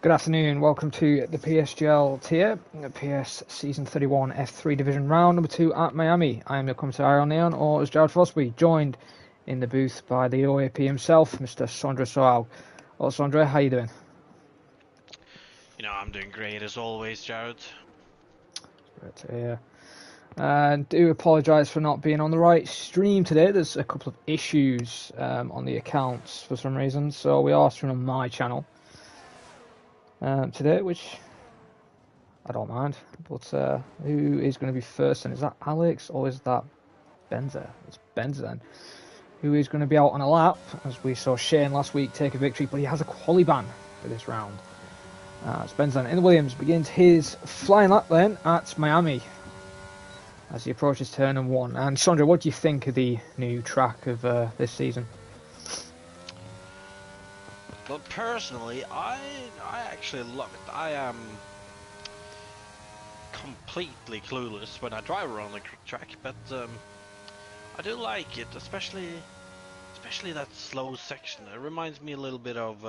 Good afternoon, welcome to the PSGL tier, PS Season 31 F3 Division Round number 2 at Miami. I am your commentator on Neon, or as Jared Fosby, joined in the booth by the OAP himself, Mr. Sondre Soal. Well, Sondre, how you doing? I'm doing great as always, Jared. Great to hear. And do apologise for not being on the right stream today. There's a couple of issues on the accounts for some reason, so we are streaming on my channel today, which I don't mind. But who is going to be first? And is that Alex or is that Benza? It's Benza then. Who is going to be out on a lap, as we saw Shane last week take a victory, but he has a quali ban for this round. It's Benza in the Williams begins his flying lap then at Miami as he approaches turn and 1. And Sondre, what do you think of the new track of this season? Well, personally, I actually love it. I am completely clueless when I drive around the track, but I do like it, especially that slow section. It reminds me a little bit of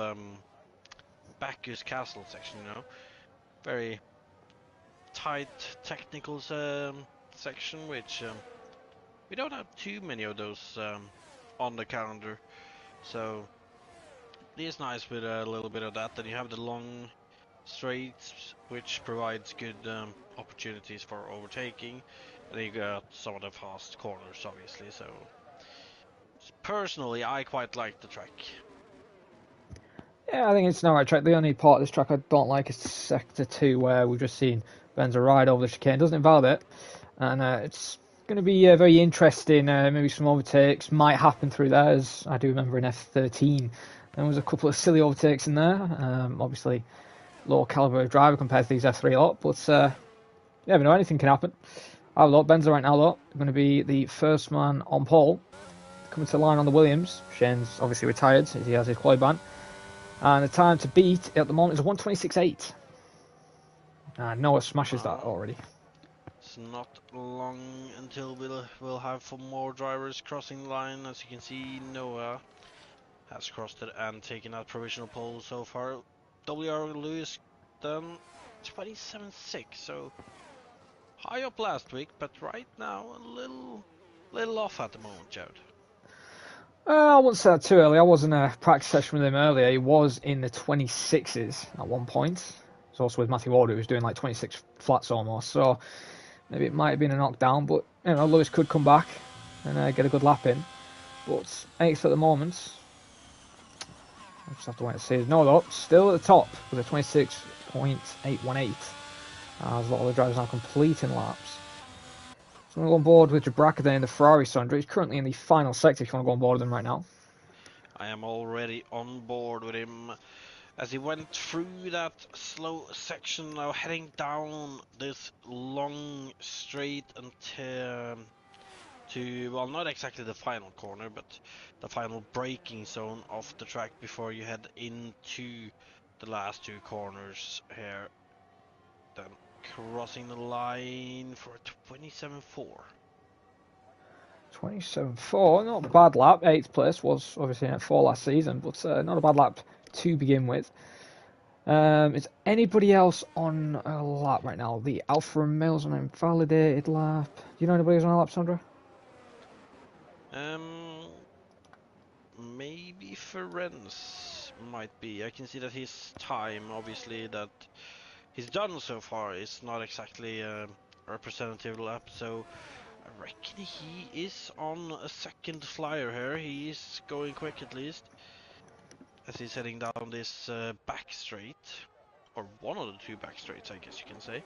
Bacchus Castle section, very tight technical section, which we don't have too many of those on the calendar, so it is nice with a little bit of that. Then you have the long straights, which provides good opportunities for overtaking, and then you got some of the fast corners, obviously. So personally, I quite like the track. Yeah, I think it's an alright track. The only part of this track I don't like is Sector 2, where we've just seen Benza ride over the chicane. Doesn't invalidate it, and it's going to be very interesting. Maybe some overtakes might happen through there, as I do remember in F13. There was a couple of silly overtakes in there. Obviously, low caliber driver compared to these F3 lot, but you never know, anything can happen. Have a look, Benza right now, though, going to be the first man on pole. Coming to the line on the Williams. Shane's obviously retired, as he has his quali ban. And the time to beat at the moment is 1:26.8. Noah smashes that already. It's not long until we'll have some more drivers crossing the line. As you can see, Noah has crossed it and taken out provisional pole so far. W.R. Lewis done 27.6, so high up last week, but right now a little off at the moment, Jared. I wouldn't say that too early. I was in a practice session with him earlier. He was in the 26s at one point. He was also with Matthew Ward, who was doing like 26 flats almost. So maybe it might have been a knockdown, but Lewis could come back and get a good lap in. But 8th at the moment. I'll just have to wait and see. No, though, still at the top with a 26.818. As a lot of the drivers now completing laps. So I'm going to go on board with Jabraka there in the Ferrari, Sondre. He's currently in the final sector if you want to go on board with him right now. I am already on board with him as he went through that slow section, now heading down this long straight until well, not exactly the final corner, but the final braking zone of the track before you head into the last two corners here. Then crossing the line for 27.4. 27.4, not a bad lap. 8th place was obviously at 4 last season, but not a bad lap to begin with. Is anybody else on a lap right now? The Alfa Romeo's on an invalidated lap. Do you know anybody who's on a lap, Sondre? Maybe Ferenc might be. I can see that his time, obviously, that he's done so far is not exactly a representative lap, so I reckon he is on a second flyer here. He is going quick at least, as he's heading down this back straight, or one of the two back straights, I guess you can say.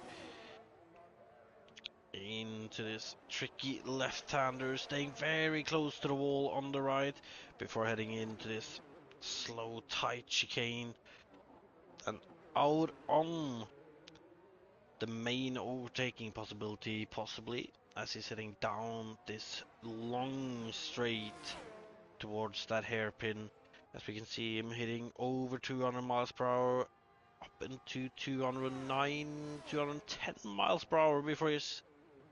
Into this tricky left-hander, staying very close to the wall on the right before heading into this slow, tight chicane and out on the main overtaking possibility, possibly, as he's heading down this long straight towards that hairpin. As we can see him hitting over 200 miles per hour, up into 209, 210 miles per hour before he's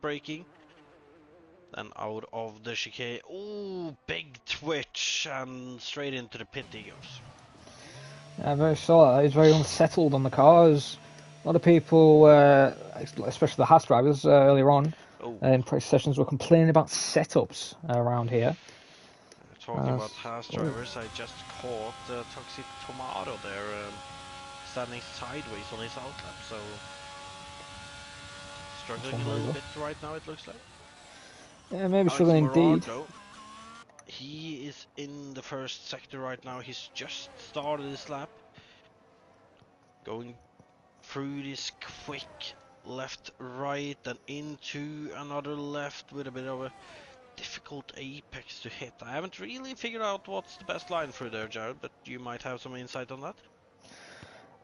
braking. Then out of the chicane, oh, big twitch, and straight into the pit he goes. I very saw that. He's very unsettled on the cars. A lot of people, especially the Haas drivers, earlier on Oh, in press sessions, were complaining about setups around here. talking about Haas Oh, drivers, I just caught Toxic Tomato there, standing sideways on his outlap, so that's struggling one a very little good. bit right now, it looks like. Yeah, maybe Alex struggling Moran, indeed. though, he is in the first sector right now. He's just started his lap, going through this quick left, right, and into another left with a bit of a difficult apex to hit. I haven't really figured out what's the best line through there, Jared, but you might have some insight on that.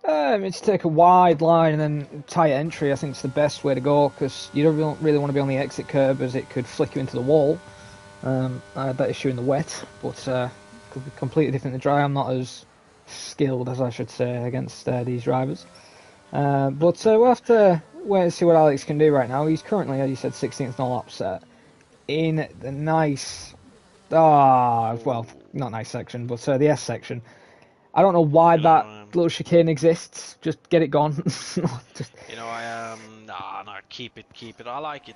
It's take a wide line and then tight entry. I think it's the best way to go because you don't really want to be on the exit curb as it could flick you into the wall. I had that issue in the wet, but could be completely different in the dry. I'm not as skilled as I should say against these drivers. But we'll have to wait and see what Alex can do right now. He's currently, as you said, 16th on lap set in the nice, well, Oh, not nice section, but the S section. I don't know why you know, that little chicane exists. Just get it gone. Just, I am. Nah, nah, keep it. I like it.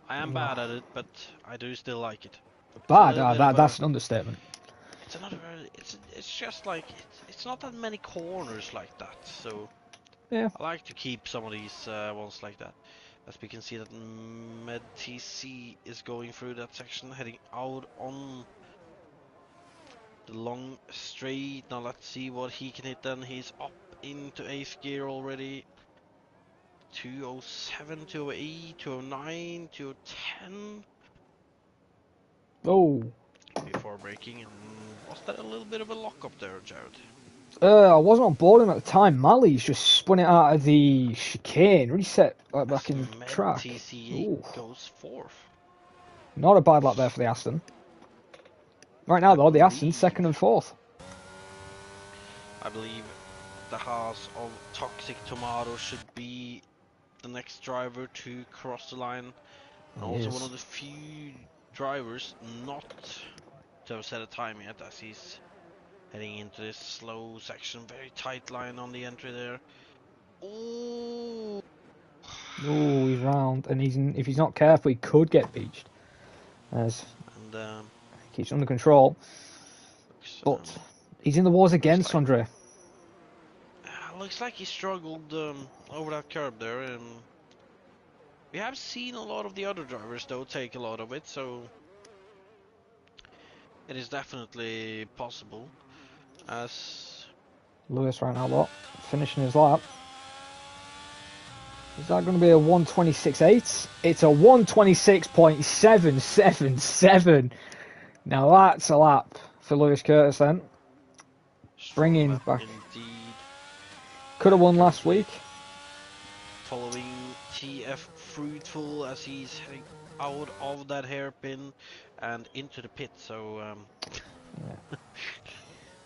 I am bad at it, but I do still like it. It's a bad. little bit of a. That's an understatement. It's another. It's just like it's not that many corners like that, so Yeah. I like to keep some of these ones like that. As we can see that MedTC is going through that section, heading out on the long straight. Now let's see what he can hit then. He's up into 8th gear already. 207, 208, 209, 210 Oh. before braking. And was that a little bit of a lock up there, Jared? I wasn't on board him at the time. Mali's just spun it out of the chicane, reset As back in track. MedTC Ooh, goes 4th. not a bad lap there for the Aston. Right now I though, the Aston believe, second and fourth. I believe the Haas of Toxic Tomato should be the next driver to cross the line, and also one Yes. of the few drivers not to have set a time yet, as he's heading into this slow section. Very tight line on the entry there. Oh, Oh, he's round, and if he's not careful, he could get beached. As and he keeps under control, looks, but he's in the wars again, looks like Sondre. looks like he struggled over that curb there. We have seen a lot of the other drivers though take a lot of it, so it is definitely possible. As Lewis right now, what? Finishing his lap. Is that going to be a 126.8? It's a 126.777. Now that's a lap for Lewis Curtis then. strong Bringing lap back. indeed. Could have won last Currently week. following TF Fruitful as he's heading out of that hairpin and into the pit. So Yeah.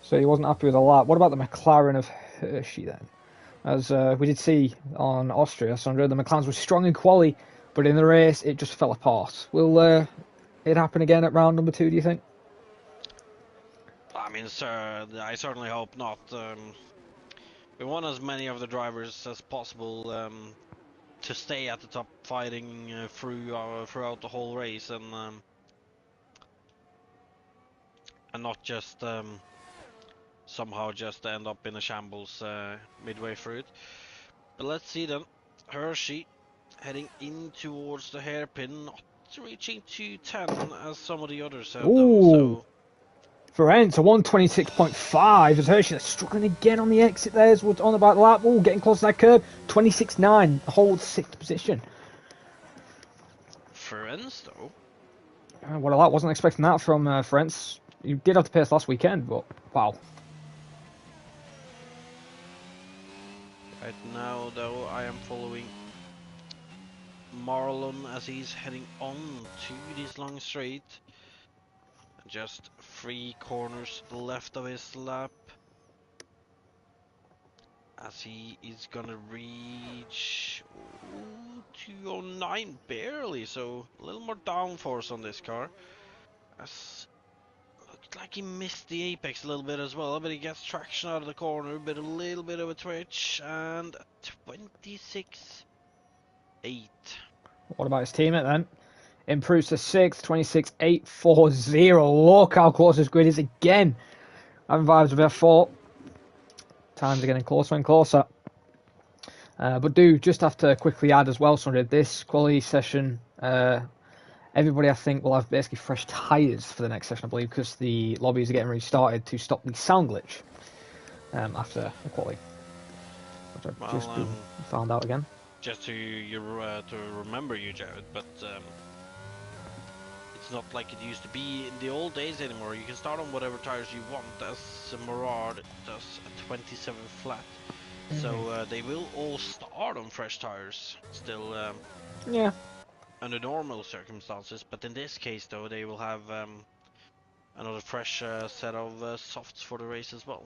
So he wasn't happy with the lap. What about the McLaren of Hershey then? As we did see on Austria, Sandra, the McLarens were strong in quali, but in the race it just fell apart. Will it happen again at round number 2, do you think? I mean, sir, I certainly hope not. We want as many of the drivers as possible to stay at the top, fighting throughout the whole race, and not just somehow just end up in a shambles midway through it. But let's see then. Hershey heading in towards the hairpin, not reaching 210 as some of the others have done. Ooh, So Ferenc, a 126.5 as Hershey struggling again on the exit there as we're on about the lap. Ooh, getting close to that curb. 26.9, holds 6th position. Ferenc though, What a lap, wasn't expecting that from Ferenc. He did have to pace last weekend, but wow. right now though I am following Marlon as he's heading on to this long straight. Just 3 corners left of his lap. As he is gonna reach 209 barely, so a little more downforce on this car. As looked like he missed the apex a little bit as well, but he gets traction out of the corner, but a little bit of a twitch, and 26.8. What about his teammate then? Improves to 6th, 26.840. Look how close this grid is again. Having vibes with F4. Times are getting closer and closer. But do just have to quickly add as well, Sandra, this quality session, everybody I think will have basically fresh tyres for the next session, I believe, because the lobbies are getting restarted to stop the sound glitch after the quality. Which I've just been found out again. Just to remember you, Jared, but it's not like it used to be in the old days anymore. You can start on whatever tires you want, as Murad does a 27 flat. So they will all start on fresh tires still, yeah, under normal circumstances. But in this case, though, they will have another fresh set of softs for the race as well.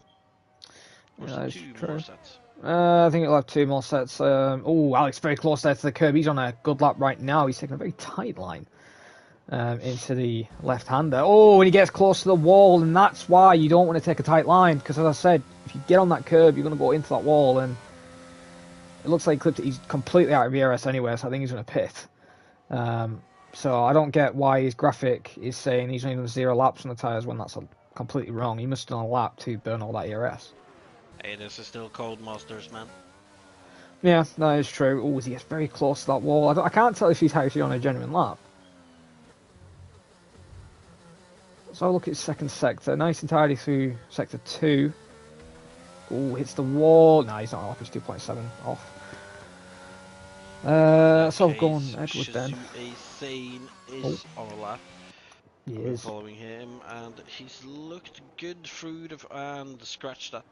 Or yeah, two more sets. I think it'll have 2 more sets. Oh, Alex very close there to the curb. He's on a good lap right now. He's taking a very tight line into the left-hander. Oh, and he gets close to the wall, and that's why you don't want to take a tight line, because as I said, if you get on that curb, you're going to go into that wall, and it looks like he clipped it. He's completely out of ERS anyway, so I think he's going to pit. So I don't get why his graphic is saying he's only done 0 laps on the tyres when that's completely wrong. He must have done a lap to burn all that ERS. Hey, this is still Codemasters, man. Yeah, that is true. Oh, he gets very close to that wall. I can't tell if he's actually on a genuine lap. So I'll look at second sector. Nice and tidy through sector 2. Oh, hits the wall. No, he's not off. He's 2.7 off. So I've gone Edward then. Sane is on a lap. He I've been is. following him, and he's looked good through the and scratched that.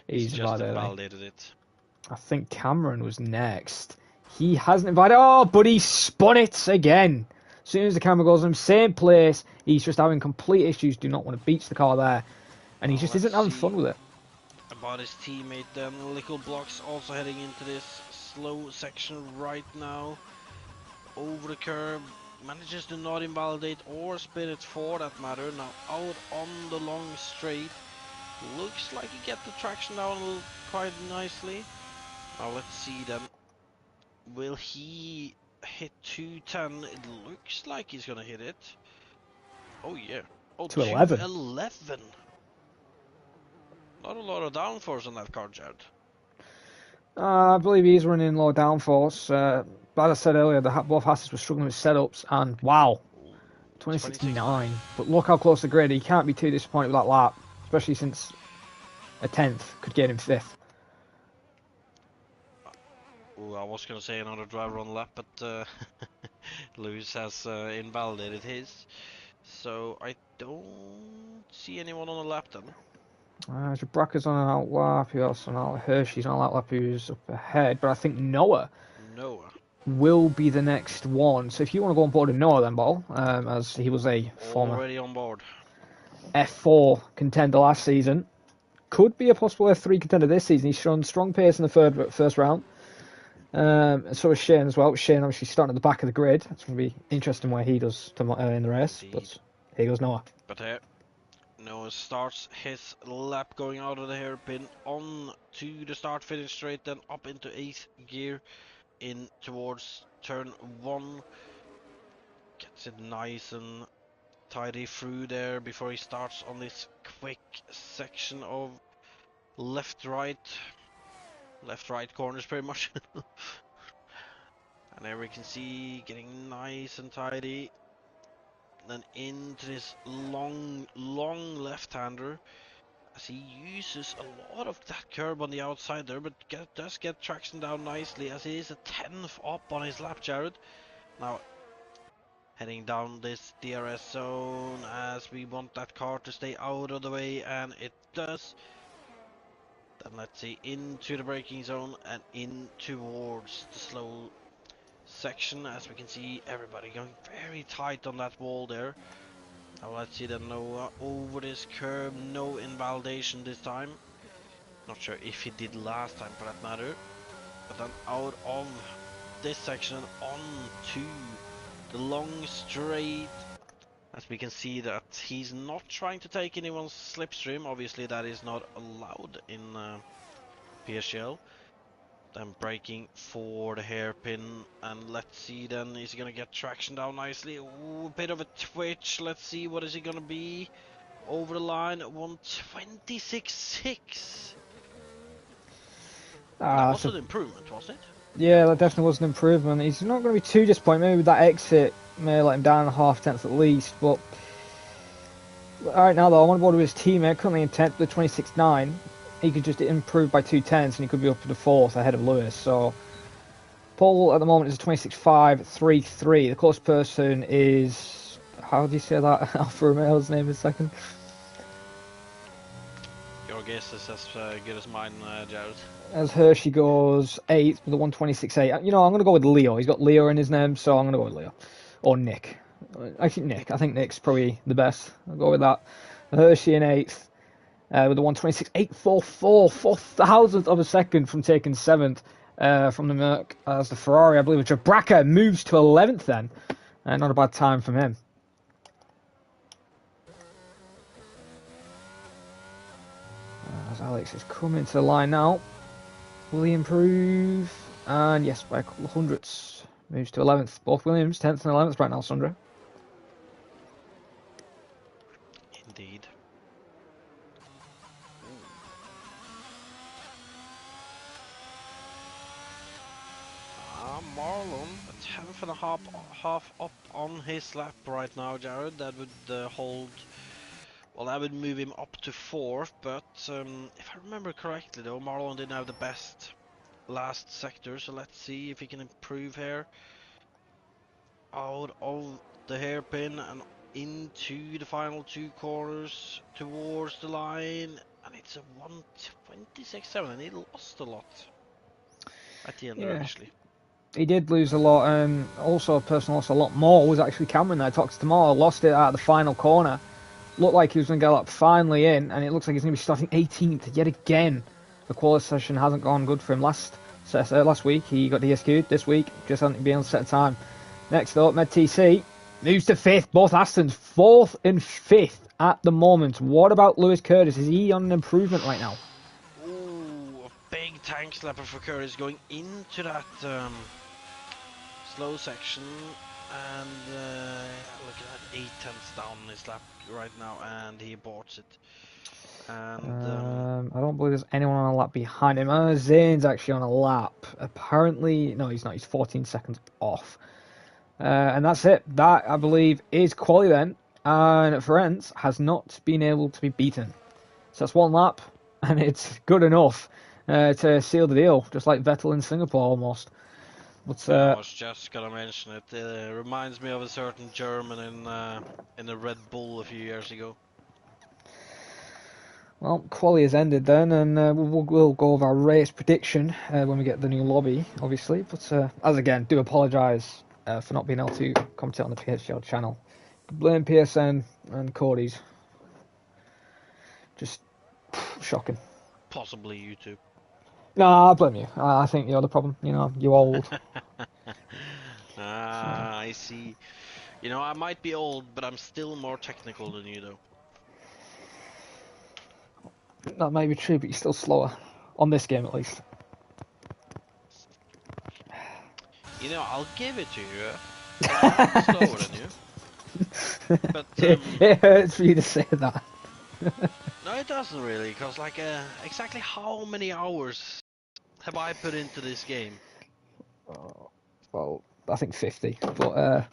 He's just invalidated it. I think Cameron was next. He hasn't invited. Oh, but he spun it again. As soon as the camera goes in, same place. He's just having complete issues. Do not want to beach the car there, and he just isn't having fun with it. About his teammate then, Lickle Blocks also heading into this slow section right now. Over the curb, manages to not invalidate or spin it for that matter. Now out on the long straight. Looks like he get the traction down quite nicely. Now let's see then. Will he hit 210? It looks like he's gonna hit it. Oh yeah. Oh, 211. Not a lot of downforce on that car, Jared. I believe he's running low downforce. But as I said earlier, both Hasses were struggling with setups, and wow, 26.9. But look how close to the grid. He can't be too disappointed with that lap, especially since a 10th could get him 5th. Oh, I was gonna say another driver on the lap, but Lewis has invalidated his, so I don't see anyone on the lap then. Jabraka's on an out lap. Who else on an out? Hershey's on an out lap. Who's up ahead? But I think Noah will be the next one. So if you want to go on board with Noah, then Ball, as he was a former already on board F4 contender last season, could be a possible F3 contender this season. He's shown strong pace in the first round. And so is Shane as well. Shane obviously starting at the back of the grid. It's going to be interesting where he does in the race. Indeed. But here goes Noah. But here, Noah starts his lap going out of the hairpin on to the start finish straight, then up into 8th gear in towards turn 1. Gets it nice and tidy through there before he starts on this quick section of left right corners pretty much. And there we can see getting nice and tidy, then into this long left-hander as he uses a lot of that curb on the outside there, but does get traction down nicely as he is a 10th up on his lap, Jared. Now heading down this DRS zone as we want that car to stay out of the way, and it does. Then let's see, into the braking zone and in towards the slow section as we can see everybody going very tight on that wall there. Now let's see then Noah over this curb, no invalidation this time. Not sure if he did last time for that matter. But then out of this section on to the long straight as we can see that he's not trying to take anyone's slipstream. Obviously that is not allowed in PSGL. Then braking for the hairpin, and let's see then, is he gonna get traction down nicely? Ooh, a bit of a twitch. Let's see, what is he gonna be? Over the line, 126.6. That was an improvement, wasn't it? Yeah, that definitely was an improvement. He's not going to be too disappointed. Maybe that exit may let him down a half tenth at least. But right now, though, I'm on board with his teammate, currently in 10th with 26.9. He could just improve by 2 tenths and he could be up to the 4th ahead of Lewis. So Paul at the moment is 26.533. The closest person is, how do you say that? Alfa Romeo's name is second. Your guess is as good as mine, Jared. As Hershey goes 8th with a 126.8. You know, I'm going to go with Leo. He's got Leo in his name, so I'm going to go with Leo. Or Nick. I think Nick. I think Nick's probably the best. I'll go with that. Hershey in 8th with a 126.844. 4,000th of a second from taking 7th from the Merc. As the Ferrari, I believe, Jabraka moves to 11th then. Not a bad time from him. As Alex is coming to the line now. Will he improve? And yes, by a couple of hundredths. Moves to 11th. Both Williams, 10th and 11th right now, Sandra. Indeed. Marlon, a 10th and a half up on his lap right now, Jared. That would hold... Well, that would move him up to 4th, but if I remember correctly though, Marlon didn't have the best last sector, so let's see if he can improve here. Out of the hairpin and into the final 2 corners towards the line, and it's a 126.7, and he lost a lot at the end there, actually. He did lose a lot, and also a person lost a lot more was actually Cameron there. Talks tomorrow, lost it at the final corner. Looked like he was going to get up finally in, and it looks like he's going to be starting 18th yet again. The quality session hasn't gone good for him last week. He got DSQ'd. This week, just hasn't been able to set a time. Next up, Med TC moves to 5th. Both Astons 4th and 5th at the moment. What about Lewis Curtis? Is he on an improvement right now? Ooh, a big tank slapper for Curtis going into that slow section, and look at that, 8 tenths down his lap right now, and he aborts it. And I don't believe there's anyone on a lap behind him. Zane's actually on a lap. Apparently, no, he's not. He's 14 seconds off. And that's it. That, I believe, is quali then. And Ferenc has not been able to be beaten. So that's 1 lap, and it's good enough to seal the deal, just like Vettel in Singapore almost. But, I was just gonna mention it. It reminds me of a certain German in the Red Bull a few years ago. Well, quali has ended then, and we'll go over our race prediction when we get the new lobby, obviously. But as again, do apologise for not being able to commentate on the PSGL channel. Blame PSN and Cody's. Just shocking. Possibly YouTube. No, I blame you. I think you're the problem. You know, you old. I see. You know, I might be old, but I'm still more technical than you, though. That may be true, but you're still slower. On this game, at least. You know, I'll give it to you. I'm slower than you. But it hurts for you to say that. No, it doesn't really, because like exactly how many hours have I put into this game? Well, I think 50, but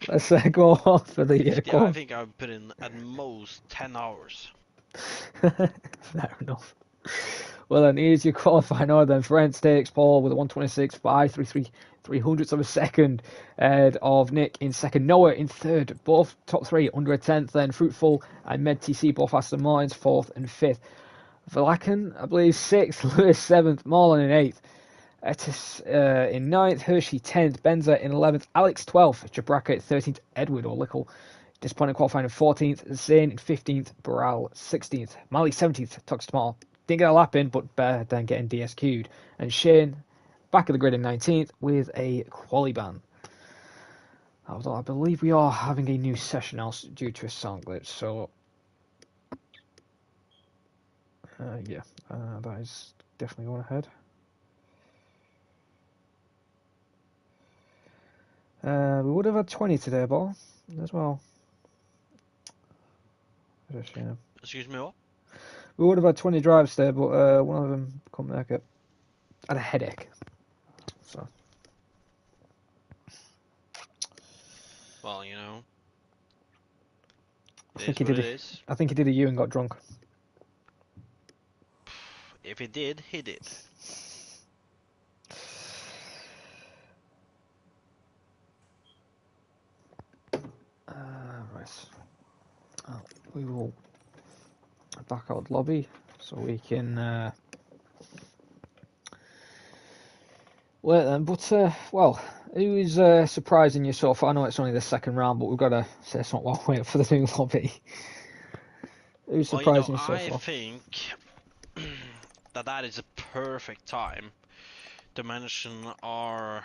let's go on for the year. Yeah, I think I've put in at most 10 hours. Fair enough. Well, then here's your qualifying order then. Ferenc takes Paul with a 126.533 hundredths of a second ahead of Nick in second. Noah in third. Both top 3 under a tenth. Then Fruitful and Med TC both Aston Martins 4th and 5th. Verlaken, I believe 6th. Lewis 7th. Marlon in 8th. Etis in 9th. Hershey 10th. Benza in 11th. Alex 12th. Jabraka 13th. Edward or Lickle disappointing qualifying in 14th. Zane in 15th. Burrell 16th. Mali 17th. Tux tomorrow. Didn't get a lap in, but then getting DSQ'd. And Shane back of the grid in 19th with a quali ban. Although I believe we are having a new session else due to a sound glitch, so yeah, that is definitely going ahead. We would have had 20 today, ball, as well. What a shame. Excuse me, what? We would have had 20 drives there, but one of them couldn't make it. Had a headache. So. Well, you know, I it think is he what did it it. is. I think he did a U and got drunk. If he did, he did. Right. We will back out lobby so we can wait then. But well, who is surprising you so far? I know it's only the second round, but we've got to say something while waiting for the new lobby. Who's Well, you know, surprising you so I far? think that is a perfect time to mention our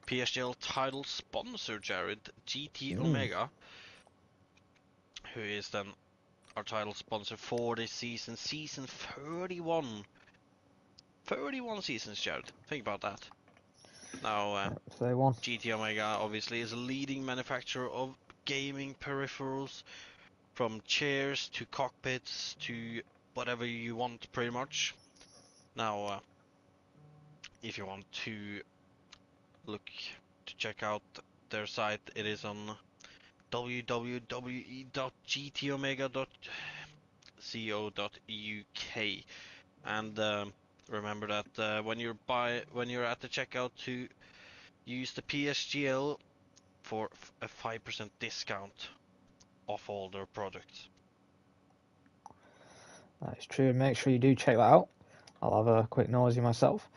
PSGL title sponsor, Jared, GT Omega, who is then our title sponsor for this season, season 31. 31 seasons, Jared. Think about that. Now, They won. GT Omega obviously is a leading manufacturer of gaming peripherals, from chairs to cockpits to whatever you want, pretty much. Now, if you want to check out their site, it is on www.gtomega.co.uk, and remember that when you're at the checkout to use the PSGL for a 5% discount off all their products. That is true. Make sure you do check that out. I'll have a quick nosy myself.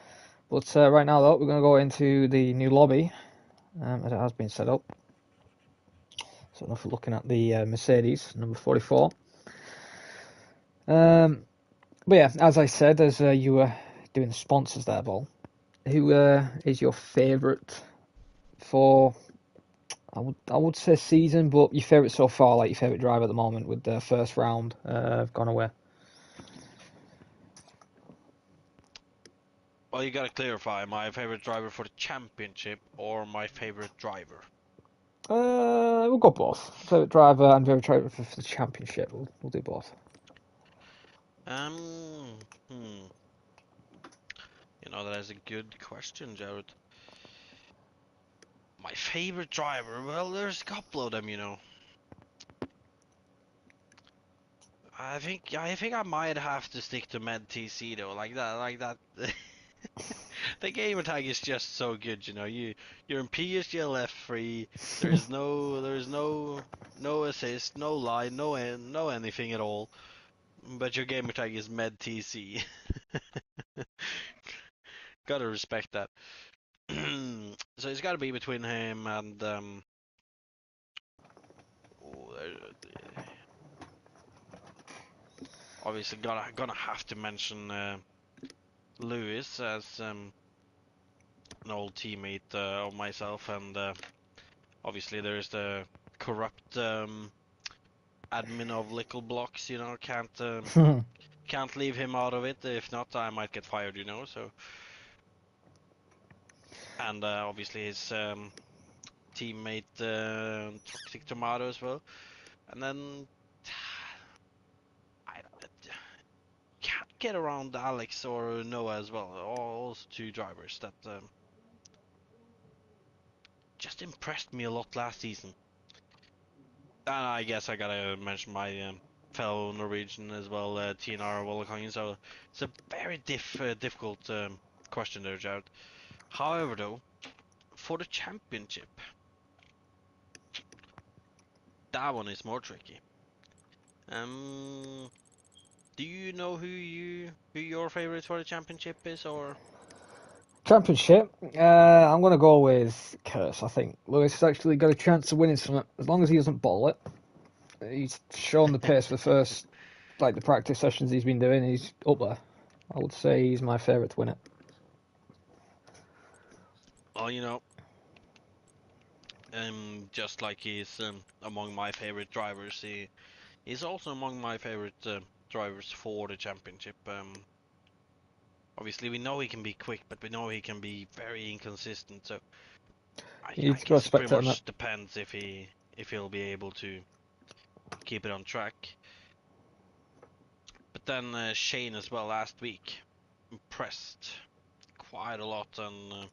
But right now, though, we're going to go into the new lobby as it has been set up. So enough for looking at the Mercedes number 44. But yeah, as I said, as you were doing the sponsors there, Ball, who is your favourite for? I would say season, but your favourite so far, like your favourite driver at the moment, with the first round gone away. Well, you gotta clarify my favorite driver for the championship or my favorite driver. We'll go both. Favourite driver and favourite driver for the championship. We'll do both. You know, that is a good question, Jared. My favorite driver? Well, there's a couple of them, you know. I think I might have to stick to Med TC though, like that. The gamer tag is just so good, you know. You're in PSGL F3. There's no assist, no line, no anything at all. But your gamer tag is Med TC. Gotta respect that. So it's gotta be between him and obviously gonna have to mention Lewis as an old teammate of myself, and obviously there's the corrupt admin of Lickle Blocks, you know, can't leave him out of it. If not, I might get fired, you know. So, and obviously his teammate Toxic Tomato as well, and then I can't get around Alex or Noah as well. All two drivers that just impressed me a lot last season. And I guess I gotta mention my fellow Norwegian as well, TNR Wallachongen. So it's a very difficult question there, Jared. However, though, for the championship, that one is more tricky. Do you know who your favorite for the championship is, or? Championship, I'm going to go with Curse. I think Lewis has actually got a chance of winning something as long as he doesn't bottle it. He's shown the pace for the first, like the practice sessions he's been doing. He's up there. I would say he's my favourite to win it. Well, you know, Just like he's among my favorite drivers, he's also among my favorite drivers for the championship. Obviously, we know he can be quick, but we know he can be very inconsistent. So You I need to go guess it pretty spectate on that. much depends if he'll be able to keep it on track. But then Shane as well last week impressed quite a lot, and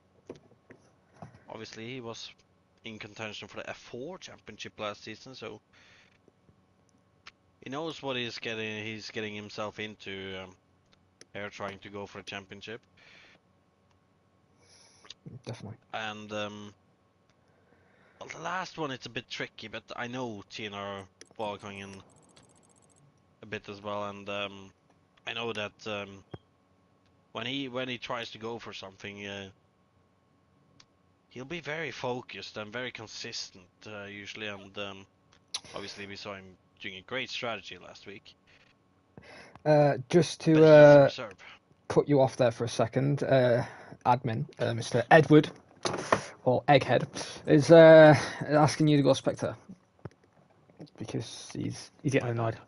obviously he was in contention for the F4 championship last season, so he knows what he's getting himself into here, trying to go for a championship. Definitely. And well, the last one it's a bit tricky, but I know TN are walking in a bit as well, and I know that when he tries to go for something, he'll be very focused and very consistent usually, and obviously we saw him doing a great strategy last week. Just But he's in to reserve. cut you off there for a second, admin, Mr. Edward, or Egghead, is asking you to go spectator because he's getting My annoyed. bad.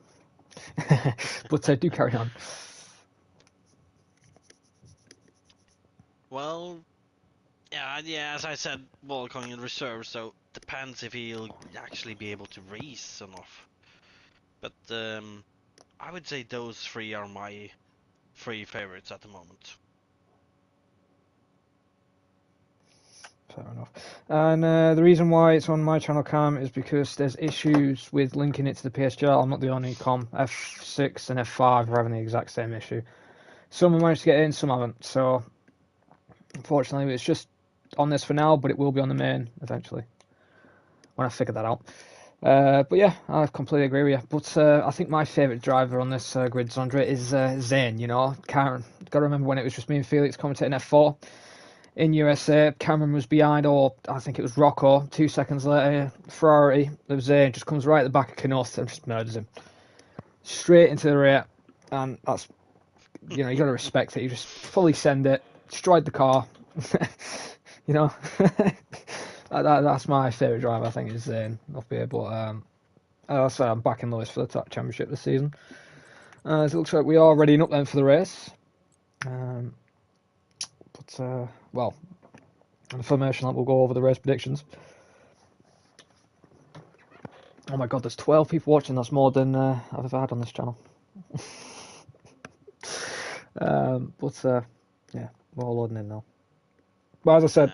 But do carry on. Well, yeah. As I said, Volkong in reserve, so depends if he'll actually be able to race enough. But I would say those three are my three favorites at the moment. Fair enough. And the reason why it's on my channel cam is because there's issues with linking it to the PSGL. I'm not the only com. F6 and F5 are having the exact same issue. Some have managed to get in, some haven't. So, unfortunately, it's just on this for now, but it will be on the main eventually when I figure that out. But yeah, I completely agree with you. But I think my favourite driver on this grid, Zondra, is Zane. You know, Karen. Got to remember when it was just me and Felix commentating F4 in USA. Cameron was behind, or I think it was Rocco. 2 seconds later, Ferrari, of Zane, just comes right at the back of Knuth and just murders him straight into the rear. And that's, you know, you got to respect it. You just fully send it, destroyed the car. You know, that's my favourite driver. I think is Zane up here. But I'll say I'm backing Lewis for the top championship this season. It looks like we are readying up then for the race. Well, on the formation lap, we'll go over the race predictions. Oh my god, there's 12 people watching. That's more than I've ever had on this channel. Yeah, we're all loading in now. But as I said,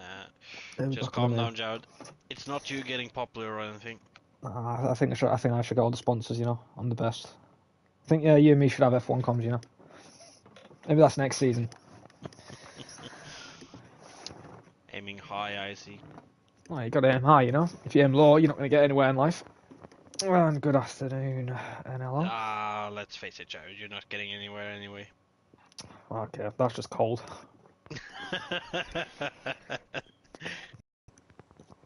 Just calm down, Jared. It's not you getting popular or anything. I think I should get all the sponsors. You know, I'm the best. I think you and me should have F1 comms. You know, maybe that's next season. Aiming high, I see. Well, you got to aim high. You know, if you aim low, you're not going to get anywhere in life. And good afternoon, NLR. Let's face it, Jared. You're not getting anywhere anyway. Okay, that's just cold.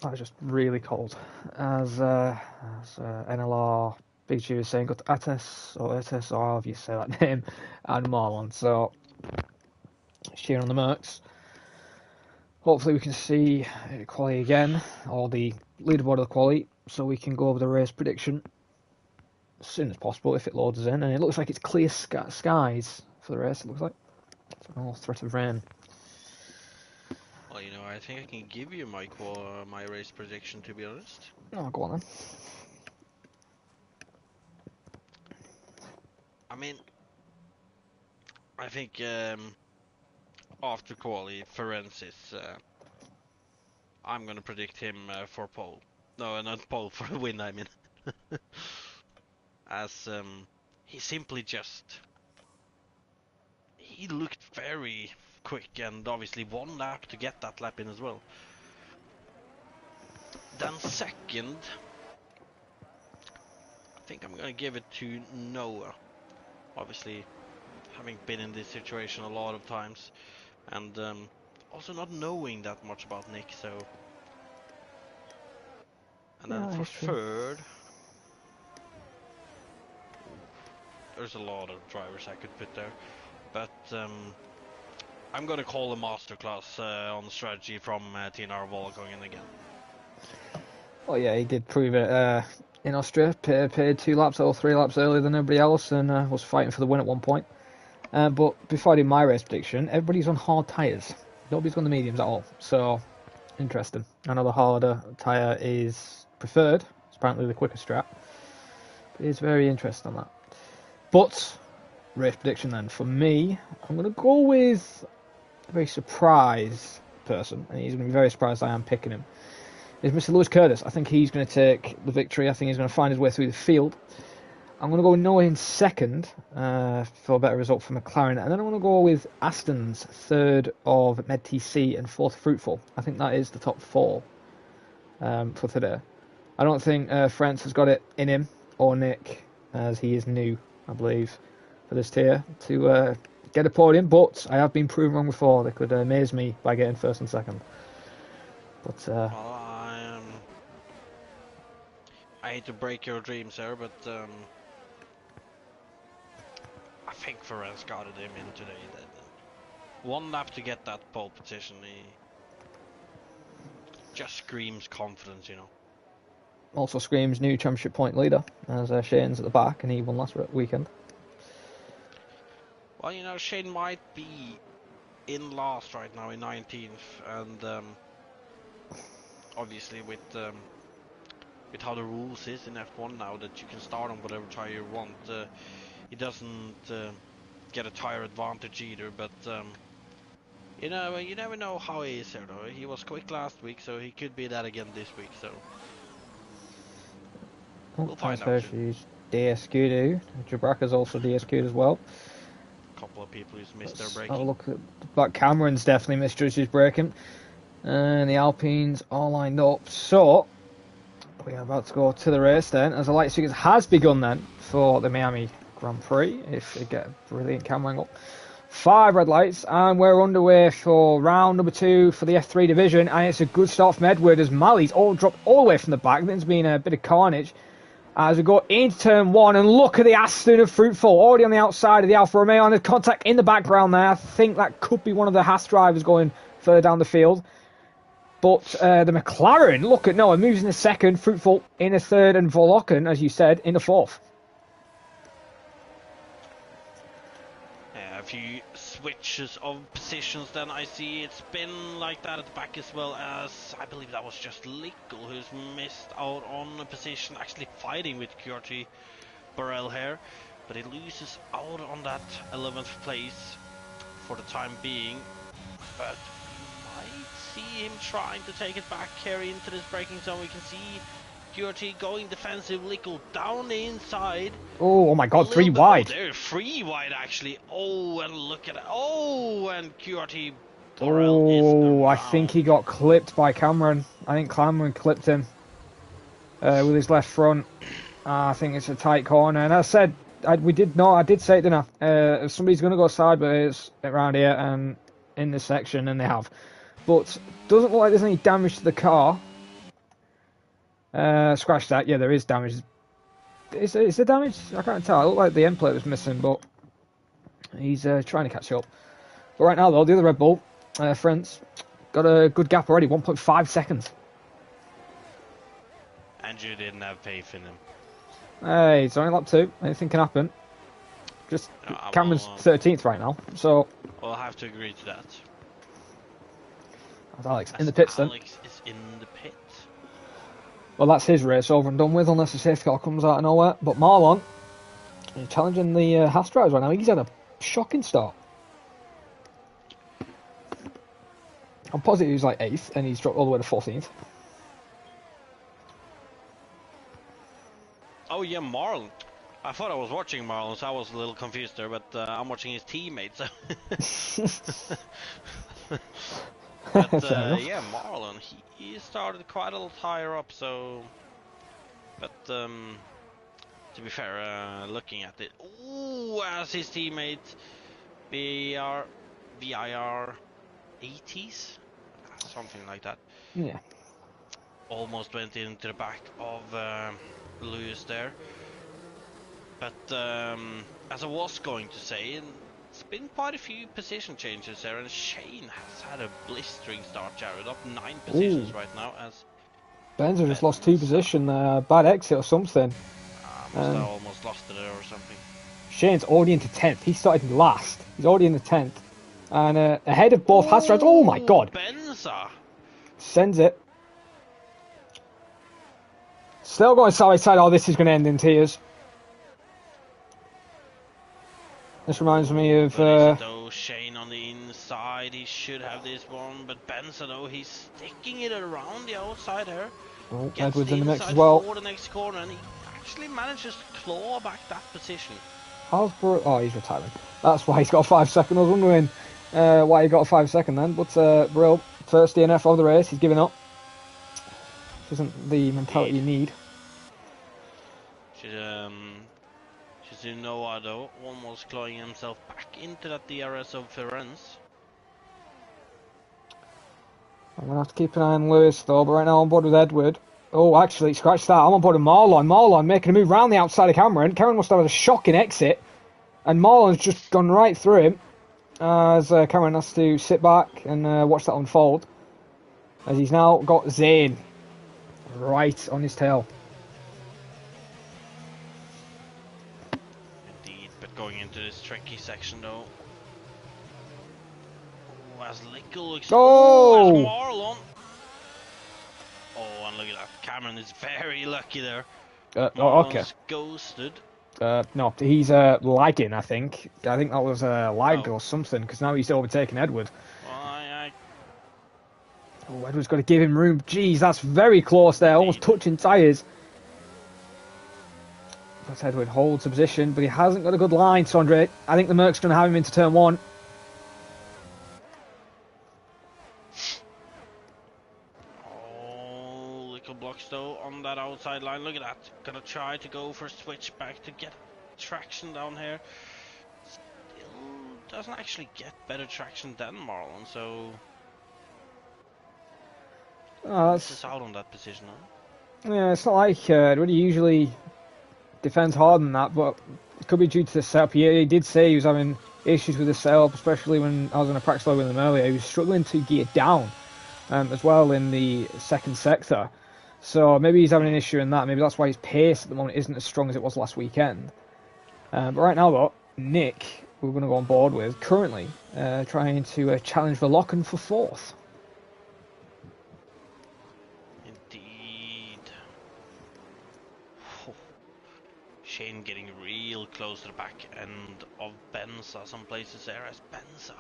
That was just really cold. As NLR Big G is saying, got Ates or Ates or however you say that name, and Marlon. So cheering on the Mercs. Hopefully we can see quali again, or the leaderboard of the quali, so we can go over the race prediction as soon as possible if it loads us in. And it looks like it's clear skies for the race. It looks like no threat of rain. Well, you know, I think I can give you my race prediction, to be honest. Oh, go on then. I mean, I think after quali, Ferenc is. I'm gonna predict him for pole. No, not pole, for a win. I mean, as he simply just he looked very quick and obviously one lap to get that lap in as well. Then second, I think I'm gonna give it to Noah. Obviously, having been in this situation a lot of times, and also not knowing that much about Nick, so. And then for third, there's a lot of drivers I could put there, but I'm gonna call a masterclass on strategy from TNR Volkogen again. Oh yeah, he did prove it in Austria. Paid 2 laps or 3 laps earlier than everybody else, and was fighting for the win at one point. But before I do my race prediction, everybody's on hard tyres. Nobody's on the mediums at all. So interesting. I know the harder tyre is preferred. It's apparently the quicker strap. But it's very interesting on that. But race prediction then for me, I'm going to go with a very surprise person, and he's going to be very surprised I am picking him. Is Mr. Lewis Curtis. I think he's going to take the victory. I think he's going to find his way through the field. I'm going to go with Noah in second for a better result for McLaren, and then I'm going to go with Aston's third of MedTC and fourth Fruitful. I think that is the top 4 for today. I don't think France has got it in him, or Nick, as he is new, I believe, for this tier, to get a podium, but I have been proven wrong before. They could amaze me by getting first and second. But Well, I hate to break your dreams there, but I think Perez got it him in today. That 1 lap to get that pole position, he just screams confidence, you know. also screams new championship point leader, as Shane's at the back, and he won last weekend. Well, you know, Shane might be in last right now in 19th, and obviously with how the rules is in F1 now, that you can start on whatever tire you want, he doesn't get a tire advantage either. But you know, you never know how he is here though. He was quick last week, so he could be that again this week. So we'll find out soon. She's DSQ'd. Jabraka's also DSQ'd as well. A couple of people who's missed their Have braking. a look at Black Cameron's definitely misjudged his braking. And the Alpines all lined up. So we are about to go to the race then, as the light sequence has begun then for the Miami Grand Prix. If they get a brilliant camera angle. 5 red lights, and we're underway for round number 2 for the F3 division, and it's a good start from Edward as Malley's all dropped all the way from the back. There's been a bit of carnage as we go into turn 1, and look at the Aston of Fruitful already on the outside of the Alfa Romeo, and there's contact in the background there. I think that could be one of the Haas drivers going further down the field. But the McLaren, look at Noah, moves in the second, Fruitful in the third, and Voloken, as you said, in the fourth. A few switches of positions then I see. It's been like that at the back as well, as I believe that was just Lickle who's missed out on a position, actually fighting with QRT Burrell here, but he loses out on that 11th place for the time being. But I see him trying to take it back here into this braking zone. We can see QRT going defensive, Lickle down the inside. Oh my god, 3 wide. Oh, they're 3 wide actually. Oh, and look at it. Oh, and QRT Burrell is around. I think he got clipped by Cameron. I think Cameron clipped him with his left front. I think it's a tight corner. And I said, I did say it, didn't I? Somebody's going to go sideways around here and in this section, and they have. But doesn't look like there's any damage to the car. Scratch that. Yeah, there is damage. Is there damage? I can't tell. It looked like the end plate was missing, but he's trying to catch up. But right now, though, the other Red Bull, friends, got a good gap already, 1.5 seconds. Andrew didn't have faith in him. Hey, it's only lap 2. Anything can happen. Just Cameron's 13th right now, so I'll have to agree to that. That's Alex in the pits then. Alex is in the pit. Well, that's his race over and done with, unless the safety car comes out of nowhere. But Marlon is challenging the Haas drivers right now. He's had a shocking start. I'm positive he's like 8th, and he's dropped all the way to 14th. Oh yeah, Marlon. I thought I was watching Marlon, so I was a little confused there, but I'm watching his teammates. But yeah, Marlon, he started quite a little higher up, so... But to be fair, looking at it, ooh, as his teammate VIR 80s, something like that. Yeah. Almost went into the back of Lewis there. But as I was going to say, it's been quite a few position changes there, and Shane has had a blistering start, Jared, up 9 positions right now, as Benza just lost 2 position there. Bad exit or something. Must have almost lost it there or something. Shane's already into 10th. He started last. He's already in the 10th. And ahead of both Hastrats. Oh my god! Benza! Sends it. Still going side by side. Oh, this is going to end in tears. This reminds me of... though Shane on the inside, he should have this one, but Benza though, he's sticking it around the outside here. Oh, Gets Edwards the in the mix inside as well. for the next corner, and he actually manages to claw back that position. How's oh, he's retiring. That's why he's got a 5 second. I was wondering why he got a 5 second then. But Brill, first DNF of the race, he's giving up. Which isn't the mentality you need. She's in Noah though, almost clawing himself back into that DRS of Firenze. I'm going to have to keep an eye on Lewis though, but right now I'm on board with Edward. Oh, actually, scratch that. I'm on board with Marlon. Marlon making a move round the outside of Cameron. Cameron must have had a shocking exit. And Marlon's just gone right through him. As Cameron has to sit back and watch that unfold. As he's now got Zane right on his tail. Indeed, but going into this tricky section though. Oh, as Lickle looks... Oh! As Marlon... Oh, and look at that. Cameron is very lucky there. Okay. Ghosted. No, he's lagging, I think. I think that was lag or something, because now he's overtaken Edward. Well, Oh, Edward's got to give him room. Jeez, that's very close there, almost touching tyres. But Edward holds the position, but he hasn't got a good line, Sondre. I think the Merc's going to have him into turn 1. Blocks though on that outside line. Look at that. Gonna try to go for a switch back to get traction down here. Still doesn't actually get better traction than Marlon, so that's out on that position now. Yeah, it's not like Edward usually defends hard than that, but it could be due to the setup. He did say he was having issues with the setup, especially when I was in a practice log with him earlier. He was struggling to gear down as well in the second sector. So maybe he's having an issue in that. Maybe that's why his pace at the moment isn't as strong as it was last weekend. But right now, though, Nick, we're going to go on board with, currently trying to challenge Verlocken for 4th. Indeed. Oh. Shane getting real close to the back end of Benza. Some places there as Benza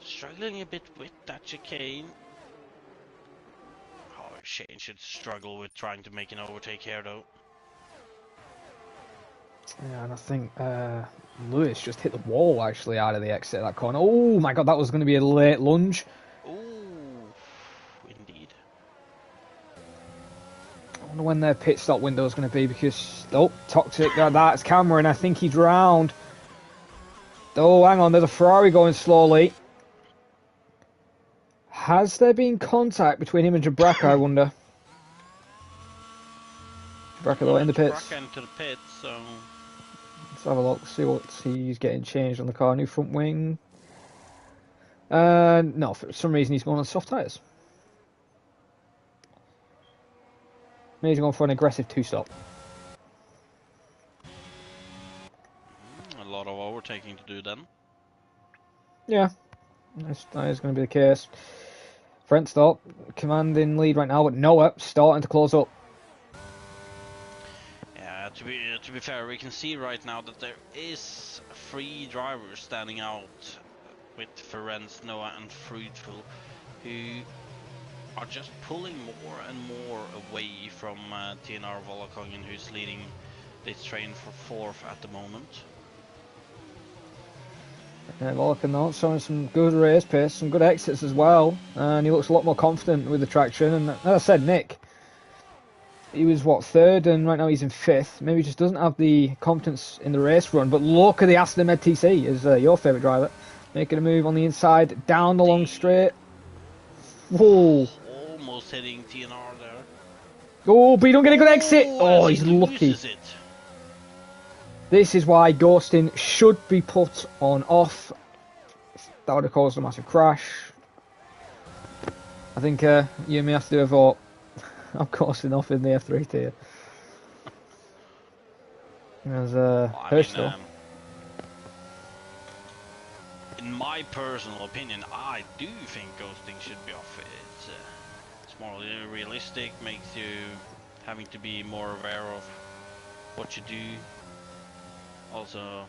struggling a bit with that chicane. Shane should struggle with trying to make an overtake here though. Yeah, and I think Lewis just hit the wall actually out of the exit of that corner. Oh my god, that was going to be a late lunge. Ooh, indeed. I wonder when their pit stop window is going to be because... Oh, toxic, that's Cameron. I think he's round. Oh, hang on, there's a Ferrari going slowly. Has there been contact between him and Jabraka, I wonder? Jabraka though in the pits. Jabraka into the pits, so... Let's have a look, see what he's getting changed on the car. New front wing. No, for some reason he's going on soft tyres. Maybe he's going for an aggressive 2-stop. A lot of overtaking to do then. Yeah, that is going to be the case. Front stop, commanding lead right now, but Noah starting to close up. Yeah, to be fair, we can see right now that there is 3 drivers standing out with Firenze, Noah and Fruitful, who are just pulling more and more away from TNR Volakongen, who's leading this train for 4th at the moment. Yeah, Volakan though, showing some good race pace, some good exits as well, and he looks a lot more confident with the traction. And as I said, Nick, he was what, 3rd, and right now he's in 5th. Maybe he just doesn't have the confidence in the race run. But look at the Aston Med TC, is your favourite driver, making a move on the inside, down the long straight. Whoa! Almost hitting TNR there. Oh, but you don't get a good exit. Oh, he's lucky. This is why ghosting should be put on off. That would have caused a massive crash. I think you and me have to do a vote. of course enough in the F3 tier. There's I Hirsch mean, though. in my personal opinion, I do think ghosting should be off. It's more realistic, makes you having to be more aware of what you do. Also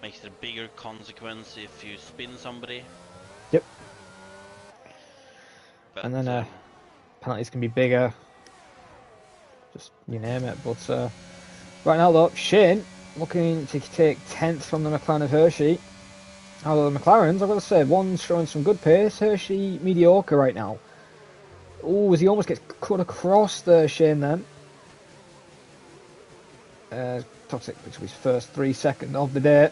makes it a bigger consequence if you spin somebody. Yep. But And then penalties can be bigger. Just you name it. But right now though, Shane looking to take 10th from the McLaren of Hershey. Although the McLarens, I've got to say, one's showing some good pace. Hershey mediocre right now. Oh, as he almost gets cut across there, Shane then. Toxic, which was his first 3 seconds of the day.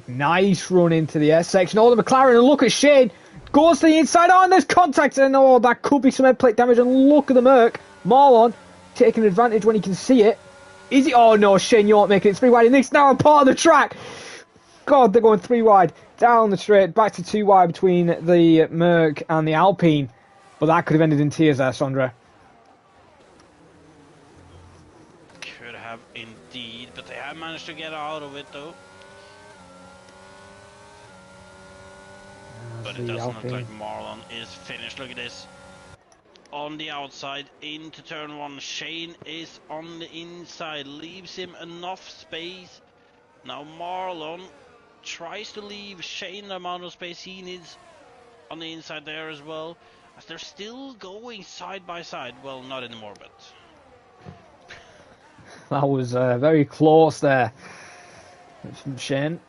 Nice run into the S section. Oh, the McLaren, and look at Shane. Goes to the inside. Oh, and there's contact. And oh, that could be some head plate damage. And look at the Merc. Marlon taking advantage when he can see it. Is he? Oh, no, Shane, you aren't making it 3 wide. And it's now a part of the track. God, they're going 3 wide. Down the straight. Back to 2 wide between the Merc and the Alpine. But that could have ended in tears there, Sondra. Could have indeed, but they have managed to get out of it though. But it doesn't look like Marlon is finished. Look at this. On the outside into turn 1. Shane is on the inside. Leaves him enough space. Now Marlon tries to leave Shane the amount of space he needs on the inside there as well. As they're still going side by side. Well, not anymore, but... That was very close there from Shane.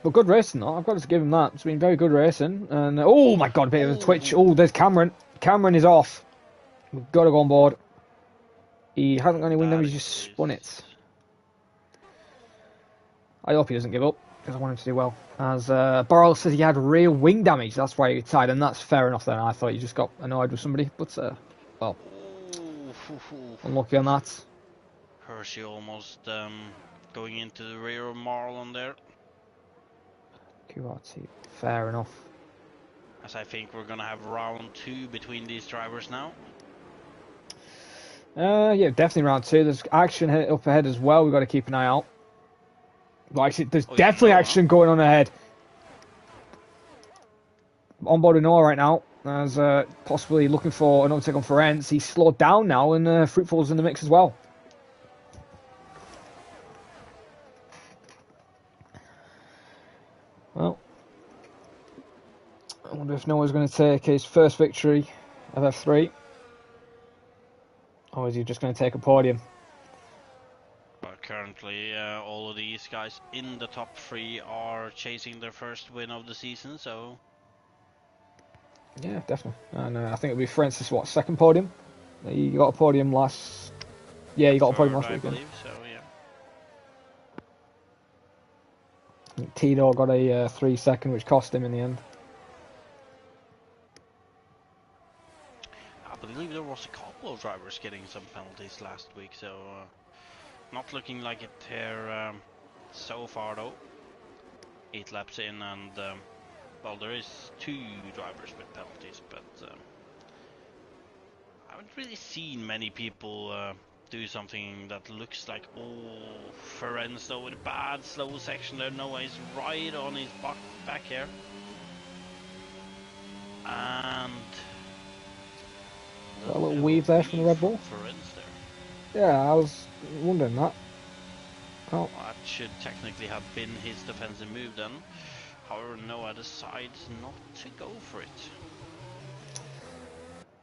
But good racing, though. I've got to give him that. It's been very good racing. And oh my god, a bit of a twitch. Oh, there's Cameron. Cameron is off. We've got to go on board. He hasn't got any wing damage, he just spun it. I hope he doesn't give up, because I want him to do well. As Burrell says he had real wing damage, that's why he retired, and that's fair enough then. I thought he just got annoyed with somebody, but, well, unlucky on that. Hershey almost going into the rear of Marlon there. QRT, fair enough. As I think we're gonna have round 2 between these drivers now. Yeah, definitely round 2. There's action up ahead as well. We've got to keep an eye out. Well, actually, there's definitely action going on ahead. On board with Noah right now. As possibly looking for an overtake on Ferenc. He's slowed down now, and Fruitful's in the mix as well. Well, I wonder if Noah's going to take his first victory of F3. Or is he just going to take a podium? But currently, all of these guys in the top 3 are chasing their first win of the season, so... Yeah, definitely. And I think it'll be Francis, what, second podium? He got a podium last... Yeah, he got a podium last weekend. I believe so, yeah. Tito got a 3 second, which cost him in the end. I believe there was a couple of drivers getting some penalties last week, so not looking like it here so far though. 8 laps in, and well, there is 2 drivers with penalties, but I haven't really seen many people do something that looks like, oh, Ferenc though, with a bad slow section there. Noah is right on his back here, and a little weave there from the Red Bull. Yeah, I was wondering that. Oh. That should technically have been his defensive move then. However, Noah decides not to go for it.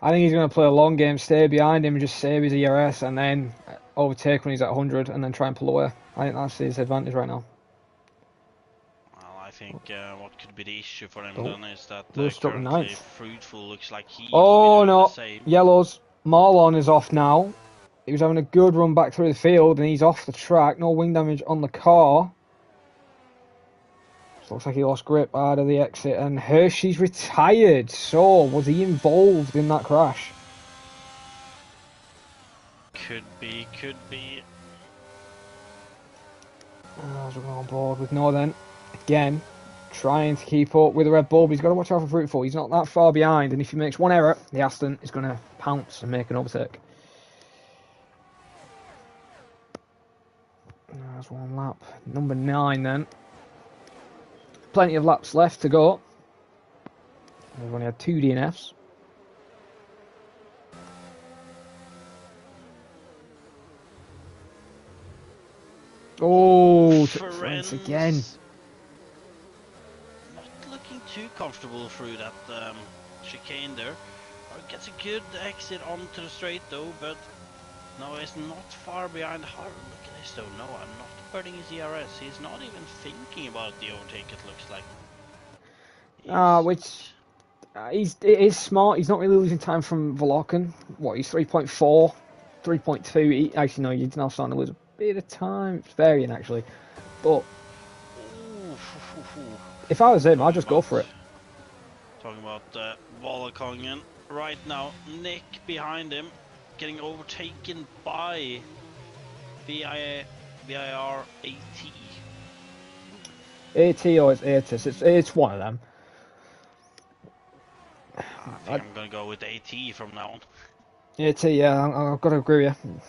I think he's going to play a long game, stay behind him and just save his ERS and then overtake when he's at 100 and then try and pull away. I think that's his advantage right now. Well, I think what could be the issue for him then is that currently Fruitful looks like he oh no, the same. Yellows. Marlon is off now. He was having a good run back through the field and he's off the track. No wing damage on the car. Looks like he lost grip out of the exit, and Hershey's retired. So, was he involved in that crash? Could be, could be. As we're on board with Noah then, again. trying to keep up with the Red Bull, but he's got to watch out for Fruitful. He's not that far behind, and if he makes one error, the Aston is going to pounce and make an overtake. That's one lap. Number 9 then. Plenty of laps left to go. We've only had 2 DNFs. Oh, Ferenc again. Not looking too comfortable through that chicane there. Gets a good exit onto the straight though, but no, he's not far behind. Look at this though. No, I'm not burning his ERS. He's not even thinking about the overtake, it looks like. It is smart. He's not really losing time from Volokin. What, he's 3.4, 3.2. Actually, no, he's now starting to lose a bit of time. It's varying, actually. But if I was him, I'd just go for it. Talking about Volokongen. Right now, Nick behind him, getting overtaken by VIR AT. AT or it's Atis. It's one of them. I think I'm going to go with AT from now on. AT, yeah, I've got to agree with you.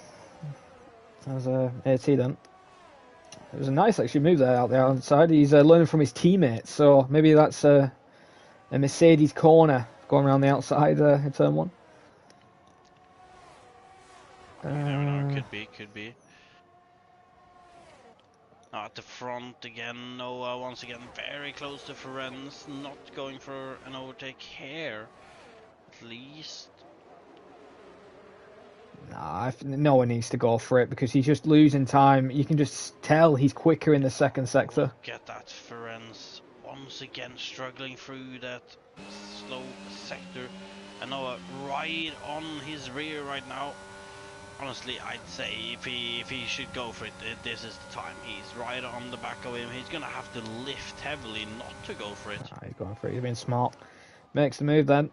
That was AT then. It was a nice actually move there out there on the side. He's learning from his teammates, so maybe that's a Mercedes corner going around the outside in turn 1. No, could be. At the front again, Noah once again very close to Ferenc, not going for an overtake here, at least. Nah, no one needs to go for it because he's just losing time. You can just tell he's quicker in the second sector. Look at that, Ferenc once again struggling through that slow sector, and Noah right on his rear right now. Honestly, I'd say if he should go for it, this is the time. He's right on the back of him. He's gonna have to lift heavily not to go for it. He's going for it. He's being smart. Makes the move then.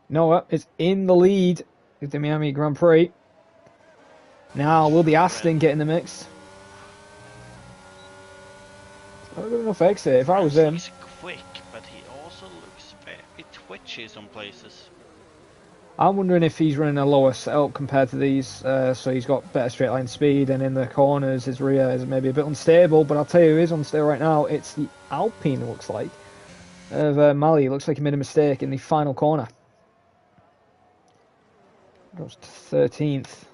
Noah is in the lead with the Miami Grand Prix. Now will the Aston get in the mix? Not good enough exit. If I was him. He's quick, but he also looks very twitchy some places. I'm wondering if he's running a lower setup compared to these, so he's got better straight line speed, and in the corners his rear is maybe a bit unstable, but I'll tell you who is unstable right now. It's the Alpine, it looks like, of Mali. It looks like he made a mistake in the final corner. Goes to 13th.